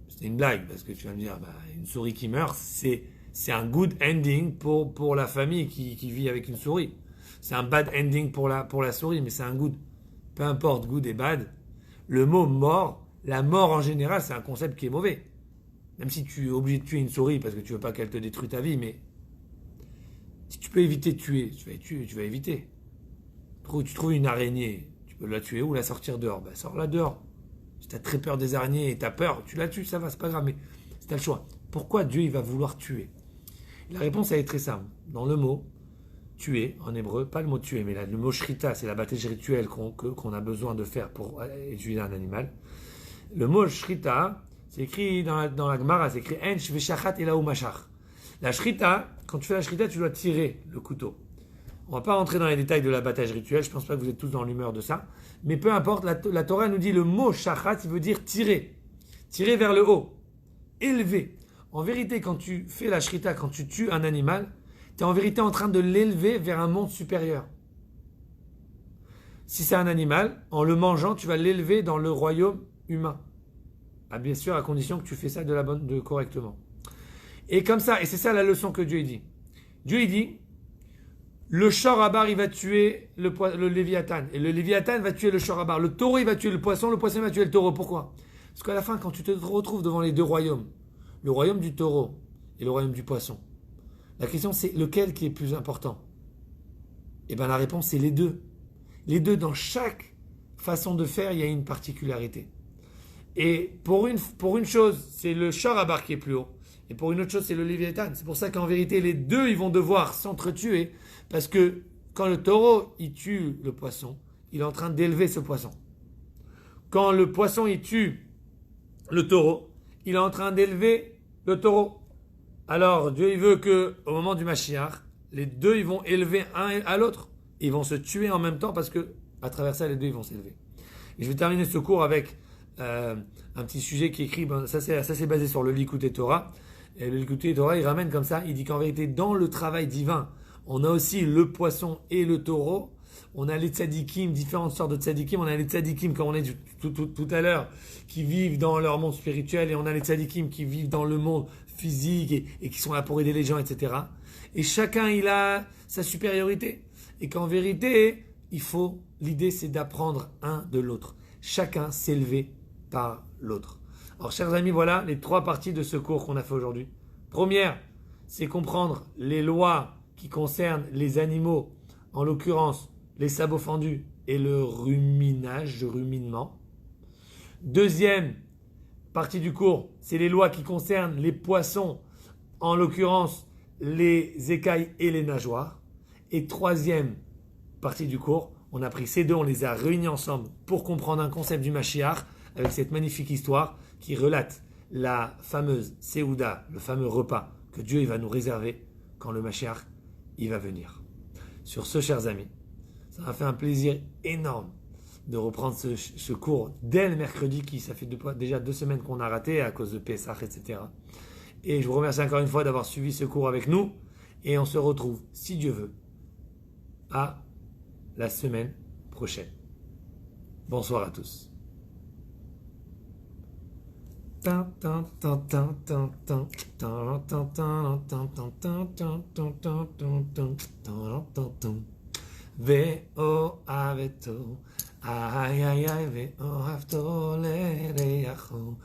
C'est une blague, parce que tu vas me dire, une souris qui meurt, c'est un good ending pour la famille qui vit avec une souris. C'est un bad ending pour la souris, mais c'est un good. Peu importe, good et bad. Le mot mort, la mort en général, c'est un concept qui est mauvais. Même si tu es obligé de tuer une souris parce que tu veux pas qu'elle te détruise ta vie, mais si tu peux éviter de tuer, tu vas éviter. Tu trouves une araignée, tu peux la tuer ou la sortir dehors. Sors-la dehors. Si tu as très peur des araignées et tu as peur, tu la tues, ça va, c'est pas grave, mais c'est le choix. Pourquoi Dieu il va vouloir tuer? La réponse elle est très simple. Dans le mot tuer en hébreu, pas le mot tuer, mais le mot shrita, c'est l'abattage rituel qu'on a besoin de faire pour utiliser un animal. Le mot shrita, c'est écrit dans la Gemara, c'est écrit en shveshachat elaou mashach. La shrita, quand tu fais la shrita, tu dois tirer le couteau. On va pas rentrer dans les détails de l'abattage rituel, je pense pas que vous êtes tous dans l'humeur de ça, mais peu importe, la Torah nous dit le mot shachat, il veut dire tirer. Tirer vers le haut, élever. En vérité, quand tu fais la shrita, quand tu tues un animal, tu es en vérité en train de l'élever vers un monde supérieur. Si c'est un animal, en le mangeant, tu vas l'élever dans le royaume humain. Ah, bien sûr, à condition que tu fais ça correctement. Et comme ça, et c'est ça la leçon que Dieu dit. Dieu dit, le Shorabar, il va tuer le Léviathan. Et le Léviathan va tuer le Shorabar. Le taureau, il va tuer le poisson va tuer le taureau. Pourquoi? Parce qu'à la fin, quand tu te retrouves devant les deux royaumes, le royaume du taureau et le royaume du poisson, la question c'est lequel qui est plus important? Et bien la réponse c'est les deux. Les deux dans chaque façon de faire, il y a une particularité. Et pour une chose, c'est le Sharabar qui est plus haut. Et pour une autre chose, c'est le Léviathan. C'est pour ça qu'en vérité, les deux, ils vont devoir s'entretuer. Parce que quand le taureau, il tue le poisson, il est en train d'élever ce poisson. Quand le poisson, il tue le taureau, il est en train d'élever le taureau. Alors, Dieu, il veut qu'au moment du Mashiach, les deux, ils vont élever un à l'autre. Ils vont se tuer en même temps parce que, à travers ça, les deux, ils vont s'élever. Et je vais terminer ce cours avec un petit sujet qui est écrit, ça c'est basé sur le Likutei Torah. Et le Likutei Torah, il ramène comme ça, il dit qu'en vérité, dans le travail divin, on a aussi le poisson et le taureau. On a les tzadikim, différentes sortes de tzadikim. On a les tzadikim, comme on a dit tout à l'heure, qui vivent dans leur monde spirituel. Et on a les tzadikim qui vivent dans le monde physique et qui sont là pour aider les gens, etc. Et chacun, il a sa supériorité. Et qu'en vérité, l'idée c'est d'apprendre un de l'autre. Chacun s'élever par l'autre. Alors, chers amis, voilà les 3 parties de ce cours qu'on a fait aujourd'hui. Première, c'est comprendre les lois qui concernent les animaux, en l'occurrence les sabots fendus et le ruminement. Deuxième partie du cours, c'est les lois qui concernent les poissons, en l'occurrence les écailles et les nageoires. Et troisième partie du cours, on a pris ces deux, on les a réunis ensemble pour comprendre un concept du Mashiach avec cette magnifique histoire qui relate la fameuse Séouda, le fameux repas que Dieu il va nous réserver quand le Mashiach il va venir. Sur ce, chers amis, ça m'a fait un plaisir énorme de reprendre ce cours dès le mercredi ça fait déjà 2 semaines qu'on a raté à cause de Pessah, etc. Et je vous remercie encore une fois d'avoir suivi ce cours avec nous et on se retrouve, si Dieu veut, à la semaine prochaine. Bonsoir à tous. ואוהבתו, איי איי איי, ואוהבתו לריחו,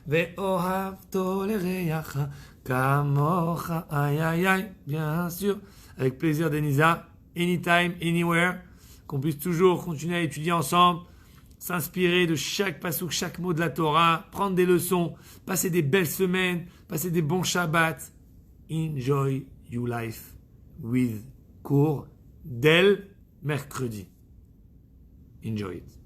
ואוהבתו לריח, כמוך, איי איי איי, bien sûr, avec plaisir Denisa, anytime, anywhere, qu'on puisse toujours continuer à étudier ensemble, s'inspirer de chaque pasouk, chaque mot de la Torah, prendre des leçons, passer des belles semaines, passer des bons Shabbats. Enjoy your life with cours dès mercredi. Enjoy it.